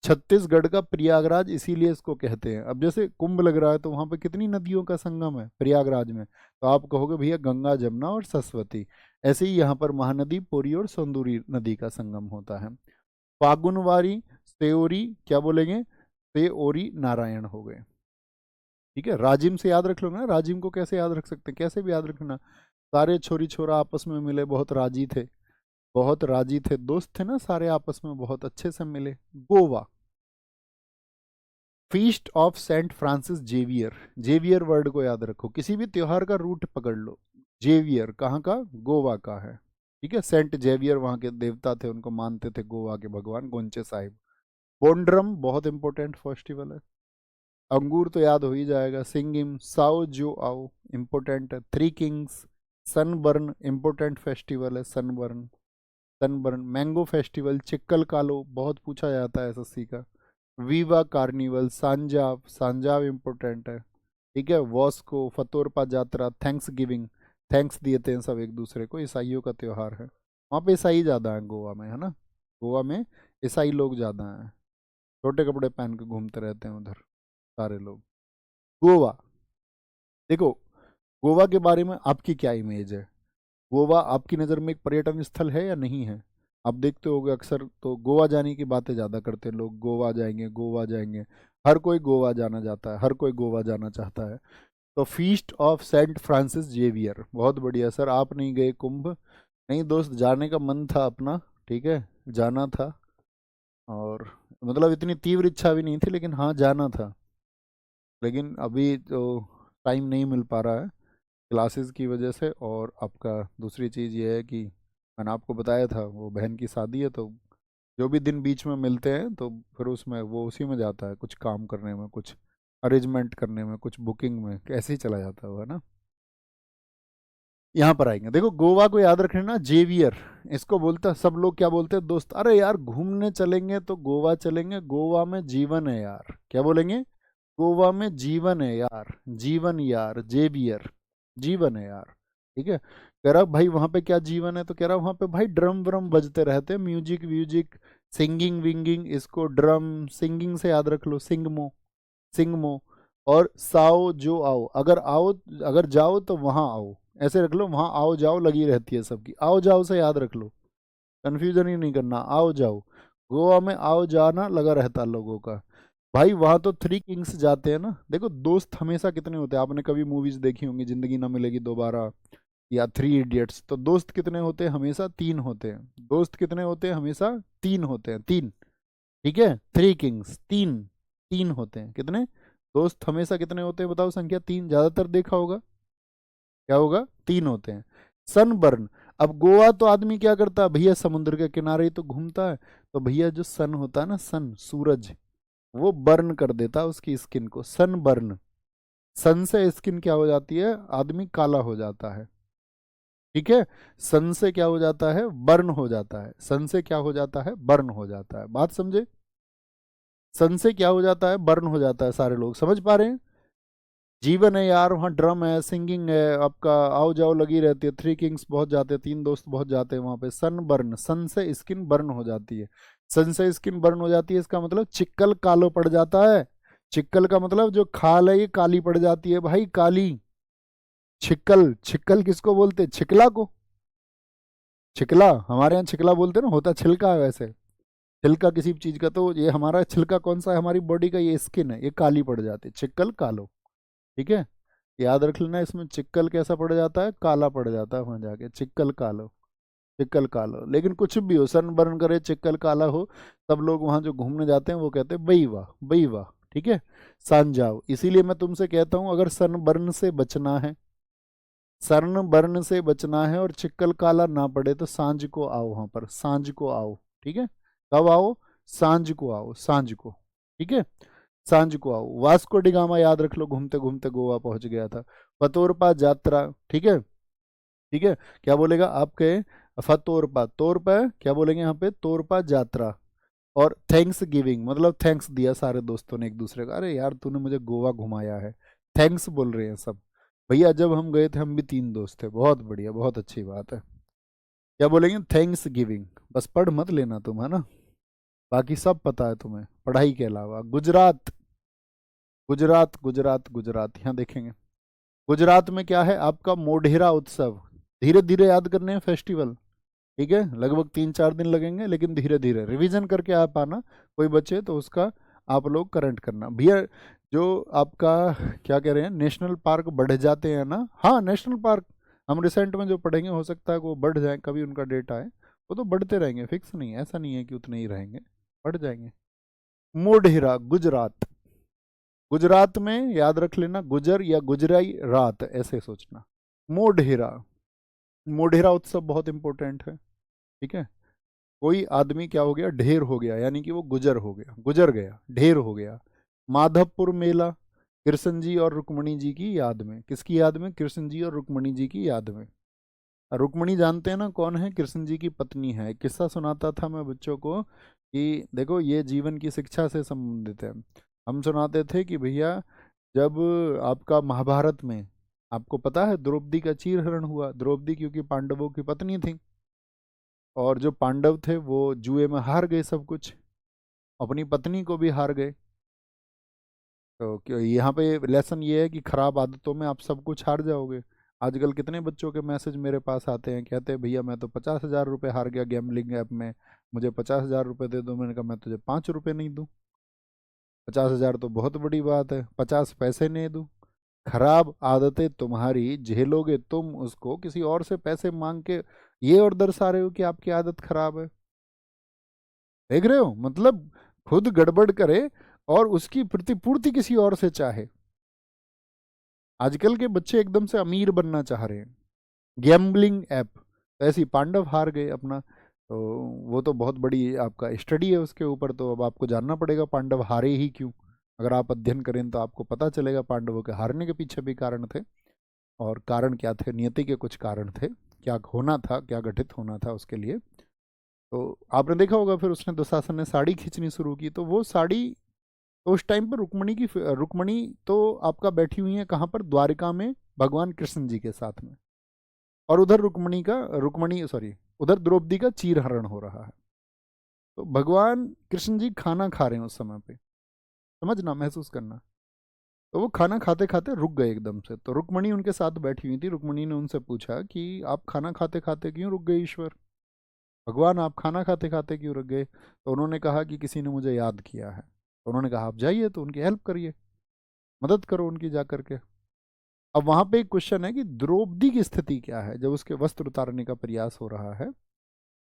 छत्तीसगढ़ का प्रयागराज इसीलिए इसको कहते हैं। अब जैसे कुंभ लग रहा है तो वहां पे कितनी नदियों का संगम है प्रयागराज में, तो आप कहोगे भैया गंगा जमुना और सरस्वती। ऐसे ही यहाँ पर महानदी पोरी और सोंदूरी नदी का संगम होता है। फागुनवारी, सेओरी, क्या बोलेंगे? सेओरी नारायण हो गए। ठीक है, राजिम से याद रख लो ना। राजिम को कैसे याद रख सकते हैं? कैसे भी याद रखना। सारे छोरी छोरा आपस में मिले, बहुत राजी थे, बहुत राजी थे, दोस्त थे ना सारे, आपस में बहुत अच्छे से मिले। Goa, feast of Saint Francis Xavier. Xavier word को याद रखो, किसी भी त्योहार का रूट पकड़ लो। जेवियर कहाँ का? गोवा का है। ठीक है, सेंट जेवियर वहाँ के देवता थे, उनको मानते थे गोवा के भगवान गोंचे साहिब। बोंड्रम बहुत इंपॉर्टेंट फेस्टिवल है। अंगूर तो याद हो ही जाएगा। सिंगिम, साओ जो आओ इम्पोर्टेंट है। Three kings, Sunburn important festival है। Sunburn, Sunburn. Mango festival, Chikhal Kalo बहुत पूछा जाता है एसएससी का। Viva carnival, Sanjao, Sanjao important है। ठीक है, Vasco, Fatorpa Jatra, thanksgiving, thanks दिए थे सब एक दूसरे को, ईसाइयों का त्योहार है। वहाँ पे ईसाई ज़्यादा हैं गोवा में, है ना। गोवा में ईसाई लोग ज़्यादा हैं, छोटे कपड़े पहन के घूमते रहते हैं उधर सारे लोग। गोवा, देखो गोवा के बारे में आपकी क्या इमेज है? गोवा आपकी नज़र में एक पर्यटन स्थल है या नहीं है? आप देखते होगे अक्सर तो गोवा जाने की बातें ज़्यादा करते हैं लोग, गोवा जाएंगे गोवा जाएंगे। हर कोई गोवा जाना चाहता है, हर कोई गोवा जाना चाहता है। तो feast of Saint Francis Xavier, बहुत बढ़िया सर। आप नहीं गए कुंभ? नहीं दोस्त, जाने का मन था अपना, ठीक है, जाना था। और मतलब इतनी तीव्र इच्छा भी नहीं थी, लेकिन हाँ जाना था। लेकिन अभी तो टाइम नहीं मिल पा रहा है क्लासेस की वजह से। और आपका दूसरी चीज़ ये है कि मैंने आपको बताया था वो बहन की शादी है, तो जो भी दिन बीच में मिलते हैं तो फिर उसमें वो उसी में जाता है, कुछ काम करने में, कुछ अरेंजमेंट करने में, कुछ बुकिंग में, कैसे ही चला जाता है वो, है ना। यहाँ पर आएंगे, देखो गोवा को याद रखना ना, जेवियर इसको बोलता है। सब लोग क्या बोलते हैं दोस्त? अरे यार घूमने चलेंगे तो गोवा चलेंगे, गोवा में जीवन है यार। क्या बोलेंगे? गोवा में जीवन है यार, जीवन यार, जेवियर, जीवन है यार। ठीक है, कह रहा भाई वहां पे क्या जीवन है, तो कह रहा वहां पे भाई ड्रम व्रम बजते रहते हैं, म्यूजिक व्यूजिक, सिंगिंग विंगिंग, इसको ड्रम सिंगिंग से याद रख लो, सिंगमो, सिंगमो। और साओ जो आओ, अगर आओ, अगर जाओ तो वहां आओ, ऐसे रख लो, वहां आओ जाओ लगी रहती है सबकी, आओ जाओ से याद रख लो, कंफ्यूजन ही नहीं करना, आओ जाओ। गोवा में आओ जाना लगा रहता लोगों का। भाई वहां तो थ्री किंग्स जाते हैं ना, देखो दोस्त हमेशा कितने होते हैं, आपने कभी मूवीज देखी होंगी, जिंदगी ना मिलेगी दोबारा या थ्री इडियट्स, तो दोस्त कितने होते हैं हमेशा, तीन होते हैं। दोस्त कितने होते हैं हमेशा, तीन होते हैं, तीन। ठीक है, थ्री किंग्स, तीन, तीन होते हैं, कितने दोस्त हमेशा कितने होते हैं बताओ, संख्या तीन, ज्यादातर देखा होगा, क्या होगा, तीन होते हैं। सनबर्न, अब गोवा तो आदमी क्या करता है भैया, समुद्र के किनारे ही तो घूमता है, तो भैया जो सन होता है ना, सन सूरज, वो बर्न कर देता है उसकी स्किन को, सन बर्न। सन से स्किन क्या हो जाती है, आदमी काला हो जाता है। ठीक है, सन से क्या हो जाता है, बर्न हो जाता है, सन से क्या हो जाता है, बर्न हो जाता है, बात समझे, सन से क्या हो जाता है, बर्न हो जाता है, सारे लोग समझ पा रहे हैं। जीवन है यार, वहाँ ड्रम है, सिंगिंग है, आपका आओ जाओ लगी रहती है, थ्री किंग्स बहुत जाते हैं, तीन दोस्त बहुत जाते हैं वहाँ पे। सन बर्न, सन से स्किन बर्न हो जाती है, सन से स्किन बर्न हो जाती है, इसका मतलब चिक्कल कालो पड़ जाता है। चिक्कल का मतलब जो खाल है ये काली पड़ जाती है भाई, काली। छिक्कल, छिक्कल किसको बोलते हैं, छिकला को, छिकला हमारे यहाँ छिकला बोलते हैं ना, होता छिलका है वैसे, छिलका किसी चीज का, तो ये हमारा छिलका कौन सा है, हमारी बॉडी का ये स्किन है, ये काली पड़ जाती है, चिक्कल कालो। ठीक है, याद रख लेना, इसमें चिक्कल कैसा पड़ जाता है, काला पड़ जाता है वहां जाके, चिक्कल कालो, चिक्कल कालो। लेकिन कुछ भी हो, सन बर्न करे, चिक्कल काला हो, तब लोग वहां जो घूमने जाते हैं वो कहते हैं बई वाह, बई वाह। ठीक है, सन जाओ, इसीलिए मैं तुमसे कहता हूं, अगर सन बर्न से बचना है, सन बर्न से बचना है और चिक्कल काला ना पड़े, तो सांझ को आओ वहां पर, सांझ को आओ। ठीक है, कब आओ, सांझ को आओ, सांझ को। ठीक है, सांझ को आओ। वास्को डिगामा याद रख लो, घूमते घूमते गोवा पहुंच गया था। फतोरपा यात्रा, ठीक है, ठीक है, क्या बोलेगा आपके, फतोरपा, तोरपा क्या बोलेंगे यहाँ पे, तोरपा यात्रा। और थैंक्स गिविंग, मतलब थैंक्स दिया सारे दोस्तों ने एक दूसरे का, अरे यार तूने मुझे गोवा घुमाया है, थैंक्स बोल रहे हैं सब। भैया जब हम गए थे हम भी तीन दोस्त थे, बहुत बढ़िया, बहुत अच्छी बात है। क्या बोलेंगे, थैंक्स गिविंग। बस पढ़ मत लेना तुम, है ना, बाकी सब पता है तुम्हें पढ़ाई के अलावा। गुजरात, गुजरात, गुजरात, गुजरात, यहाँ देखेंगे, गुजरात में क्या है आपका, मोढेरा उत्सव। धीरे धीरे याद करने हैं फेस्टिवल, ठीक है, लगभग 3-4 दिन लगेंगे, लेकिन धीरे धीरे रिवीजन करके आप आना, कोई बचे तो उसका आप लोग करंट करना भैया। जो आपका क्या कह रहे हैं, नेशनल पार्क बढ़ जाते हैं ना, हाँ नेशनल पार्क हम रिसेंट में जो पढ़ेंगे हो सकता है कि वो बढ़ जाए, कभी उनका डेट आए, वो तो बढ़ते रहेंगे, फिक्स नहीं है, ऐसा नहीं है कि उतने ही रहेंगे, बढ़ जाएंगे। मोढेरा गुजरात, गुजरात में याद रख लेना, गुजर या गुजराई रात ऐसे सोचना। मोढेरा, मोढेरा उत्सव बहुत इंपॉर्टेंट है। ठीक है, कोई आदमी क्या हो गया, ढेर हो गया, यानी कि वो गुजर हो गया, गुजर गया, ढेर हो गया। माधवपुर मेला, कृष्ण जी और रुक्मणी जी की याद में, किसकी याद में, कृष्ण जी और रुक्मणी जी की याद में। रुक्मणी जानते हैं ना कौन है, कृष्ण जी की पत्नी है। एक किस्सा सुनाता था मैं बच्चों को कि देखो ये जीवन की शिक्षा से संबंधित है। हम सुनाते थे कि भैया जब आपका महाभारत में, आपको पता है द्रौपदी का चीरहरण हुआ, द्रौपदी क्योंकि पांडवों की पत्नी थी, और जो पांडव थे वो जुए में हार गए सब कुछ, अपनी पत्नी को भी हार गए। तो यहाँ पे लेसन ये है कि खराब आदतों में आप सब कुछ हार जाओगे। आजकल कितने बच्चों के मैसेज मेरे पास आते हैं, कहते हैं भैया मैं तो 50,000 रुपये हार गया गैम्बलिंग ऐप में, मुझे 50,000 रुपये दे दो। मैंने कहा मैं तुझे 5 रुपये नहीं दूँ, 50,000 तो बहुत बड़ी बात है, 50 पैसे नहीं दूँ। खराब आदतें तुम्हारी झेलोगे तुम, उसको किसी और से पैसे मांग के ये और दर्शा रहे हो कि आपकी आदत खराब है। देख रहे हो, मतलब खुद गड़बड़ करे और उसकी प्रतिपूर्ति किसी और से चाहे। आजकल के बच्चे एकदम से अमीर बनना चाह रहे हैं, गैम्बलिंग ऐप। तो ऐसी पांडव हार गए अपना, तो वो तो बहुत बड़ी आपका स्टडी है उसके ऊपर, तो अब आपको जानना पड़ेगा पांडव हारे ही क्यों। अगर आप अध्ययन करें तो आपको पता चलेगा पांडवों के हारने के पीछे भी कारण थे, और कारण क्या थे, नियति के कुछ कारण थे, क्या होना था, क्या घटित होना था उसके लिए। तो आपने देखा होगा फिर उसने, दुशासन ने साड़ी खींचनी शुरू की, तो वो साड़ी तो उस टाइम पर रुक्मणी तो आपका बैठी हुई है कहाँ पर, द्वारिका में भगवान कृष्ण जी के साथ में, और उधर उधर द्रौपदी का चीरहरण हो रहा है। तो भगवान कृष्ण जी खाना खा रहे हैं उस समय पे, समझना, महसूस करना। तो वो खाना खाते खाते रुक गए एकदम से। तो रुक्मणी उनके साथ बैठी हुई थी। रुक्मणी ने उनसे पूछा कि आप खाना खाते खाते क्यों रुक गए ईश्वर, भगवान आप खाना खाते खाते क्यों रुक गए। तो उन्होंने कहा कि किसी ने मुझे याद किया है। तो उन्होंने कहा आप जाइए तो उनकी हेल्प करिए, मदद करो उनकी जा करके। अब वहां पे एक क्वेश्चन है कि द्रौपदी की स्थिति क्या है जब उसके वस्त्र उतारने का प्रयास हो रहा है।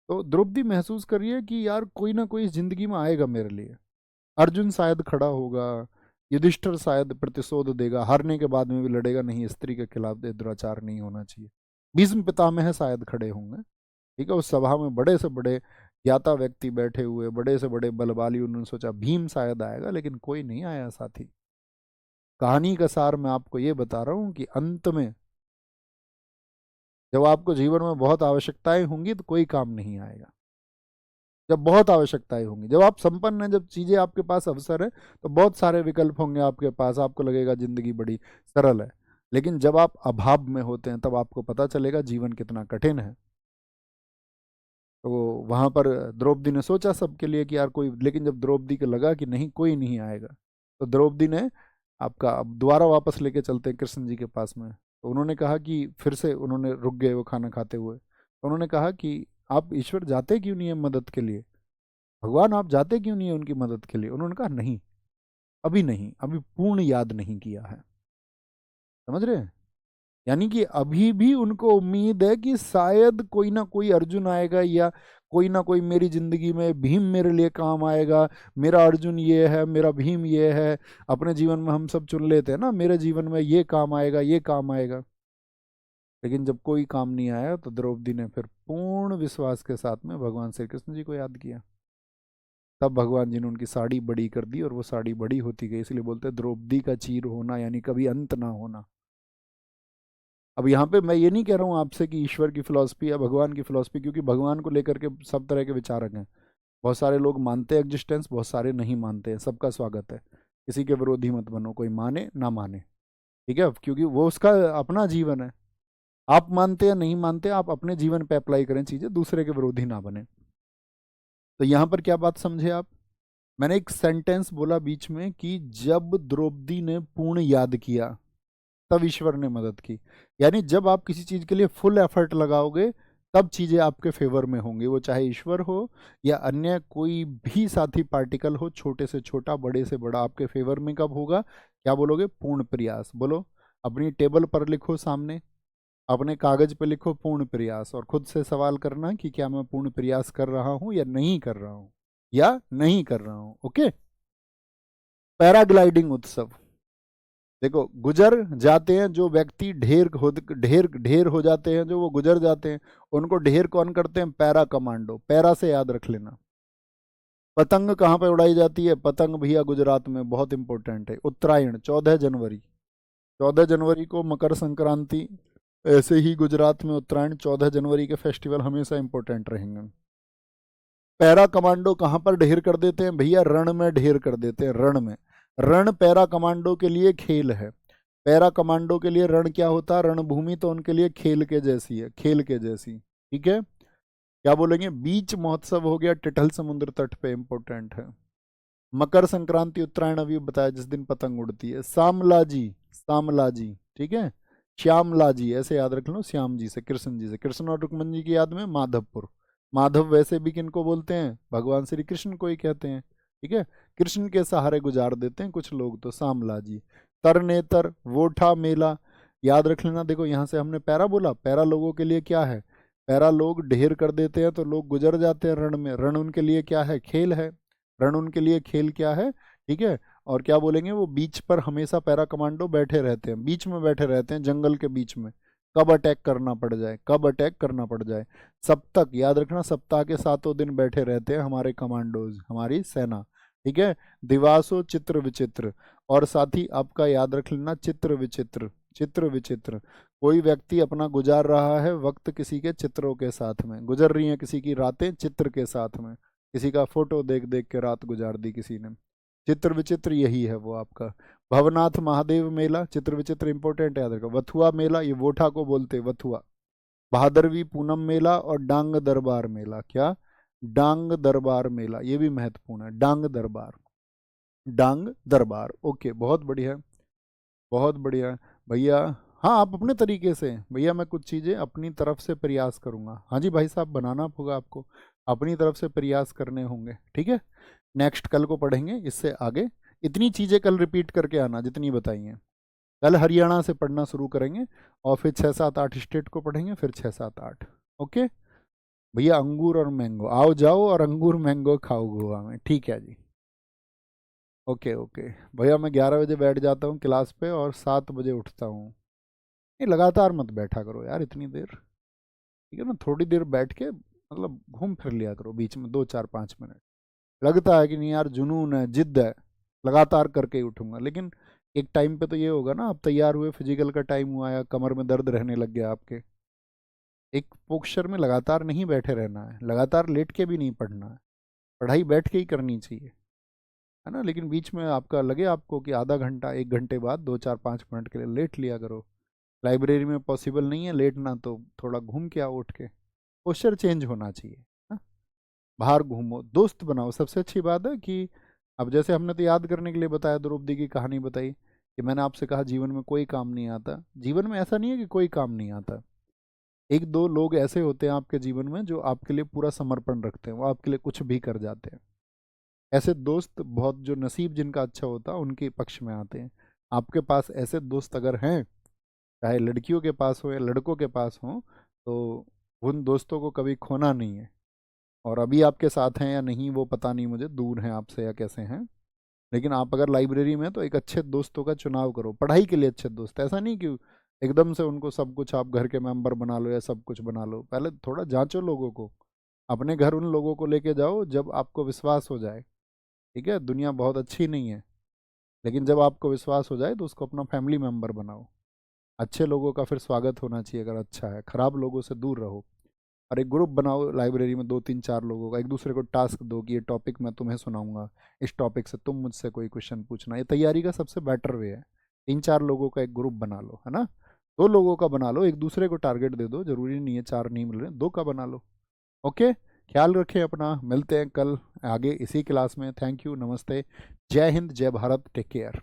तो द्रौपदी महसूस कर रही है कि यार कोई ना कोई इस जिंदगी में आएगा मेरे लिए। अर्जुन शायद खड़ा होगा, युधिष्ठिर शायद प्रतिशोध देगा, हारने के बाद में भी लड़ेगा, नहीं स्त्री के खिलाफ दुराचार नहीं होना चाहिए। भीष्म पितामह शायद खड़े होंगे, ठीक है। उस सभा में बड़े से बड़े ज्ञाता व्यक्ति बैठे हुए, बड़े से बड़े बलवाली, उन्होंने सोचा भीम शायद आएगा, लेकिन कोई नहीं आया साथी। कहानी का सार मैं आपको ये बता रहा हूं कि अंत में जब आपको जीवन में बहुत आवश्यकताएं होंगी तो कोई काम नहीं आएगा। जब बहुत आवश्यकताएं होंगी, जब आप संपन्न हैं, जब चीजें आपके पास अवसर है, तो बहुत सारे विकल्प होंगे आपके पास, आपको लगेगा जिंदगी बड़ी सरल है। लेकिन जब आप अभाव में होते हैं तब आपको पता चलेगा जीवन कितना कठिन है। तो वहां पर द्रौपदी ने सोचा सबके लिए कि यार कोई, लेकिन जब द्रौपदी को लगा कि नहीं कोई नहीं आएगा, तो द्रौपदी ने आपका अब दोबारा वापस लेके चलते हैं कृष्ण जी के पास में। तो उन्होंने कहा कि फिर से उन्होंने रुक गए वो खाना खाते हुए। तो उन्होंने कहा कि आप ईश्वर जाते क्यों नहीं है मदद के लिए, भगवान आप जाते क्यों नहीं है उनकी मदद के लिए। उन्होंने कहा नहीं, अभी नहीं, अभी पूर्ण याद नहीं किया है। समझ रहे हैं, यानी कि अभी भी उनको उम्मीद है कि शायद कोई ना कोई अर्जुन आएगा, या कोई ना कोई मेरी जिंदगी में भीम मेरे लिए काम आएगा। मेरा अर्जुन ये है, मेरा भीम ये है। अपने जीवन में हम सब चुन लेते हैं ना, मेरे जीवन में ये काम आएगा, ये काम आएगा। लेकिन जब कोई काम नहीं आया तो द्रौपदी ने फिर पूर्ण विश्वास के साथ में भगवान श्री कृष्ण जी को याद किया। तब भगवान जी ने उनकी साड़ी बड़ी कर दी और वो साड़ी बड़ी होती गई। इसलिए बोलते हैं द्रौपदी का चीर होना, यानी कभी अंत ना होना। अब यहाँ पे मैं ये नहीं कह रहा हूँ आपसे कि ईश्वर की फिलॉसफी या भगवान की फिलॉसफी, क्योंकि भगवान को लेकर के सब तरह के विचारक हैं। बहुत सारे लोग मानते हैं एग्जिस्टेंस, बहुत सारे नहीं मानते हैं, सबका स्वागत है। किसी के विरोधी मत बनो, कोई माने ना माने, ठीक है, क्योंकि वो उसका अपना जीवन है। आप मानते या नहीं मानते, आप अपने जीवन पे अप्लाई करें चीजें, दूसरे के विरोधी ना बने। तो यहाँ पर क्या बात समझे आप, मैंने एक सेंटेंस बोला बीच में कि जब द्रौपदी ने पूर्ण याद किया तब ईश्वर ने मदद की। यानी जब आप किसी चीज के लिए फुल एफर्ट लगाओगे तब चीजें आपके फेवर में होंगी, वो चाहे ईश्वर हो या अन्य कोई भी साथी पार्टिकल हो, छोटे से छोटा बड़े से बड़ा, आपके फेवर में कब होगा, क्या बोलोगे, पूर्ण प्रयास। बोलो, अपनी टेबल पर लिखो, सामने अपने कागज पे लिखो पूर्ण प्रयास, और खुद से सवाल करना कि क्या मैं पूर्ण प्रयास कर रहा हूं या नहीं कर रहा हूं, या नहीं कर रहा हूं। ओके। पैराग्लाइडिंग उत्सव, देखो गुजर जाते हैं जो व्यक्ति, ढेर हो जाते हैं जो, वो गुजर जाते हैं, उनको ढेर कौन करते हैं, पैरा कमांडो। पैरा से याद रख लेना। पतंग कहाँ पे उड़ाई जाती है, पतंग भैया गुजरात में, बहुत इंपॉर्टेंट है। उत्तरायण 14 जनवरी, 14 जनवरी को मकर संक्रांति, ऐसे ही गुजरात में उत्तरायण 14 जनवरी के फेस्टिवल हमेशा इंपॉर्टेंट रहेंगे। पैरा कमांडो कहाँ पर ढेर कर देते हैं भैया, रण में ढेर कर देते हैं, रण में। रण पैरा कमांडो के लिए खेल है। पैरा कमांडो के लिए रण क्या होता है, रणभूमि, तो उनके लिए खेल के जैसी है, खेल के जैसी, ठीक है। क्या बोलेंगे, बीच महोत्सव हो गया टिटहल समुद्र तट पे, इंपॉर्टेंट है। मकर संक्रांति उत्तरायण अभी बताया, जिस दिन पतंग उड़ती है। सामलाजी, सामलाजी, ठीक है, श्यामलाजी, ऐसे याद रख लो, श्याम जी से, कृष्ण जी से, कृष्ण और रुक्मणी जी की याद में माधवपुर। माधव वैसे भी किनको बोलते हैं, भगवान श्री कृष्ण को ही कहते हैं, ठीक है। कृष्ण के सहारे गुजार देते हैं कुछ लोग, तो सामलाजी। तरनेतर, वोठा मेला, याद रख लेना। देखो यहाँ से हमने पैरा बोला, पैरा लोगों के लिए क्या है, पैरा लोग ढेर कर देते हैं तो लोग गुजर जाते हैं रण में, रण उनके लिए क्या है, खेल है। रण उनके लिए खेल क्या है, ठीक है। और क्या बोलेंगे, वो बीच पर हमेशा पैरा कमांडो बैठे रहते हैं, बीच में बैठे रहते हैं, जंगल के बीच में, कब अटैक करना पड़ जाए, कब अटैक करना पड़ जाए। सप्तक, याद रखना, सप्ताह के 7 दिन बैठे रहते हैं हमारे कमांडोज, हमारी सेना, ठीक है। दिवासो चित्र विचित्र, और साथ ही आपका याद रख लेना चित्र विचित्र, चित्र विचित्र, कोई व्यक्ति अपना गुजार रहा है वक्त किसी के चित्रों के साथ में, गुजर रही है किसी की रातें चित्र के साथ में, किसी का फोटो देख देख के रात गुजार दी किसी ने, चित्र विचित्र यही है वो आपका। भवनाथ महादेव मेला, चित्र विचित्र इंपॉर्टेंट है, याद रखो। वथुआ मेला, ये वोठा को बोलते वथुआ। भादरवी पूनम मेला और डांग दरबार मेला। क्या? डांग दरबार मेला, ये भी महत्वपूर्ण है। डांग दरबार, डांग दरबार। ओके, बहुत बढ़िया, बहुत बढ़िया भैया। हाँ, आप अपने तरीके से भैया, मैं कुछ चीज़ें अपनी तरफ से प्रयास करूंगा। हाँ जी भाई साहब, बनाना होगा आपको, अपनी तरफ से प्रयास करने होंगे, ठीक है। नेक्स्ट कल को पढ़ेंगे इससे आगे। इतनी चीज़ें कल रिपीट करके आना जितनी बताई हैं। कल हरियाणा से पढ़ना शुरू करेंगे और फिर 6 7 8 स्टेट को पढ़ेंगे, फिर 6 7 8। ओके भैया, अंगूर और मैंगो, आओ जाओ और अंगूर मैंगो खाओ गोवा में, ठीक है जी। ओके ओके भैया, मैं 11 बजे बैठ जाता हूँ क्लास पे और 7 बजे उठता हूँ। नहीं, लगातार मत बैठा करो यार इतनी देर, ठीक है ना। थोड़ी देर बैठ के मतलब घूम फिर लिया करो बीच में, 2 4 5 मिनट। लगता है कि नहीं यार, जुनून है, जिद है, लगातार करके ही उठूंगा, लेकिन एक टाइम पे तो ये होगा ना, आप तैयार हुए, फिजिकल का टाइम हुआ या कमर में दर्द रहने लग गया आपके। एक पोस्चर में लगातार नहीं बैठे रहना है, लगातार लेट के भी नहीं पढ़ना है। पढ़ाई बैठ के ही करनी चाहिए, है ना। लेकिन बीच में आपका लगे आपको कि आधा घंटा 1 घंटे बाद 2 4 5 मिनट के लिए लेट लिया करो। लाइब्रेरी में पॉसिबल नहीं है लेटना, तो थोड़ा घूम के आओ उठ के। पोस्चर चेंज होना चाहिए, हाँ? बाहर घूमो, दोस्त बनाओ। सबसे अच्छी बात है कि अब जैसे हमने तो याद करने के लिए बताया, द्रौपदी की कहानी बताई कि मैंने आपसे कहा जीवन में कोई काम नहीं आता। जीवन में ऐसा नहीं है कि कोई काम नहीं आता। एक दो लोग ऐसे होते हैं आपके जीवन में जो आपके लिए पूरा समर्पण रखते हैं, वो आपके लिए कुछ भी कर जाते हैं। ऐसे दोस्त बहुत, जो नसीब जिनका अच्छा होता है उनके पक्ष में आते हैं। आपके पास ऐसे दोस्त अगर हैं, चाहे लड़कियों के पास हो या लड़कों के पास हो, तो उन दोस्तों को कभी खोना नहीं है। और अभी आपके साथ हैं या नहीं वो पता नहीं मुझे, दूर हैं आपसे या कैसे हैं, लेकिन आप अगर लाइब्रेरी में, तो एक अच्छे दोस्तों का चुनाव करो पढ़ाई के लिए। अच्छे दोस्त, ऐसा नहीं कि एकदम से उनको सब कुछ आप घर के मेंबर बना लो या सब कुछ बना लो। पहले थोड़ा जांचो लोगों को। अपने घर उन लोगों को लेके जाओ जब आपको विश्वास हो जाए, ठीक है। दुनिया बहुत अच्छी नहीं है, लेकिन जब आपको विश्वास हो जाए तो उसको अपना फैमिली मेंबर बनाओ। अच्छे लोगों का फिर स्वागत होना चाहिए अगर अच्छा है, खराब लोगों से दूर रहो। और एक ग्रुप बनाओ लाइब्रेरी में, 2 3 4 लोगों का। एक दूसरे को टास्क दो कि ये टॉपिक मैं तुम्हें सुनाऊंगा, इस टॉपिक से तुम मुझसे कोई क्वेश्चन पूछना। ये तैयारी का सबसे बेटर वे है। 3 4 लोगों का एक ग्रुप बना लो, है ना। 2 लोगों का बना लो, एक दूसरे को टारगेट दे दो, जरूरी नहीं है 4 नहीं मिल रहे, 2 का बना लो। ओके, ख्याल रखें अपना, मिलते हैं कल आगे इसी क्लास में। थैंक यू, नमस्ते, जय हिंद, जय भारत, टेक केयर।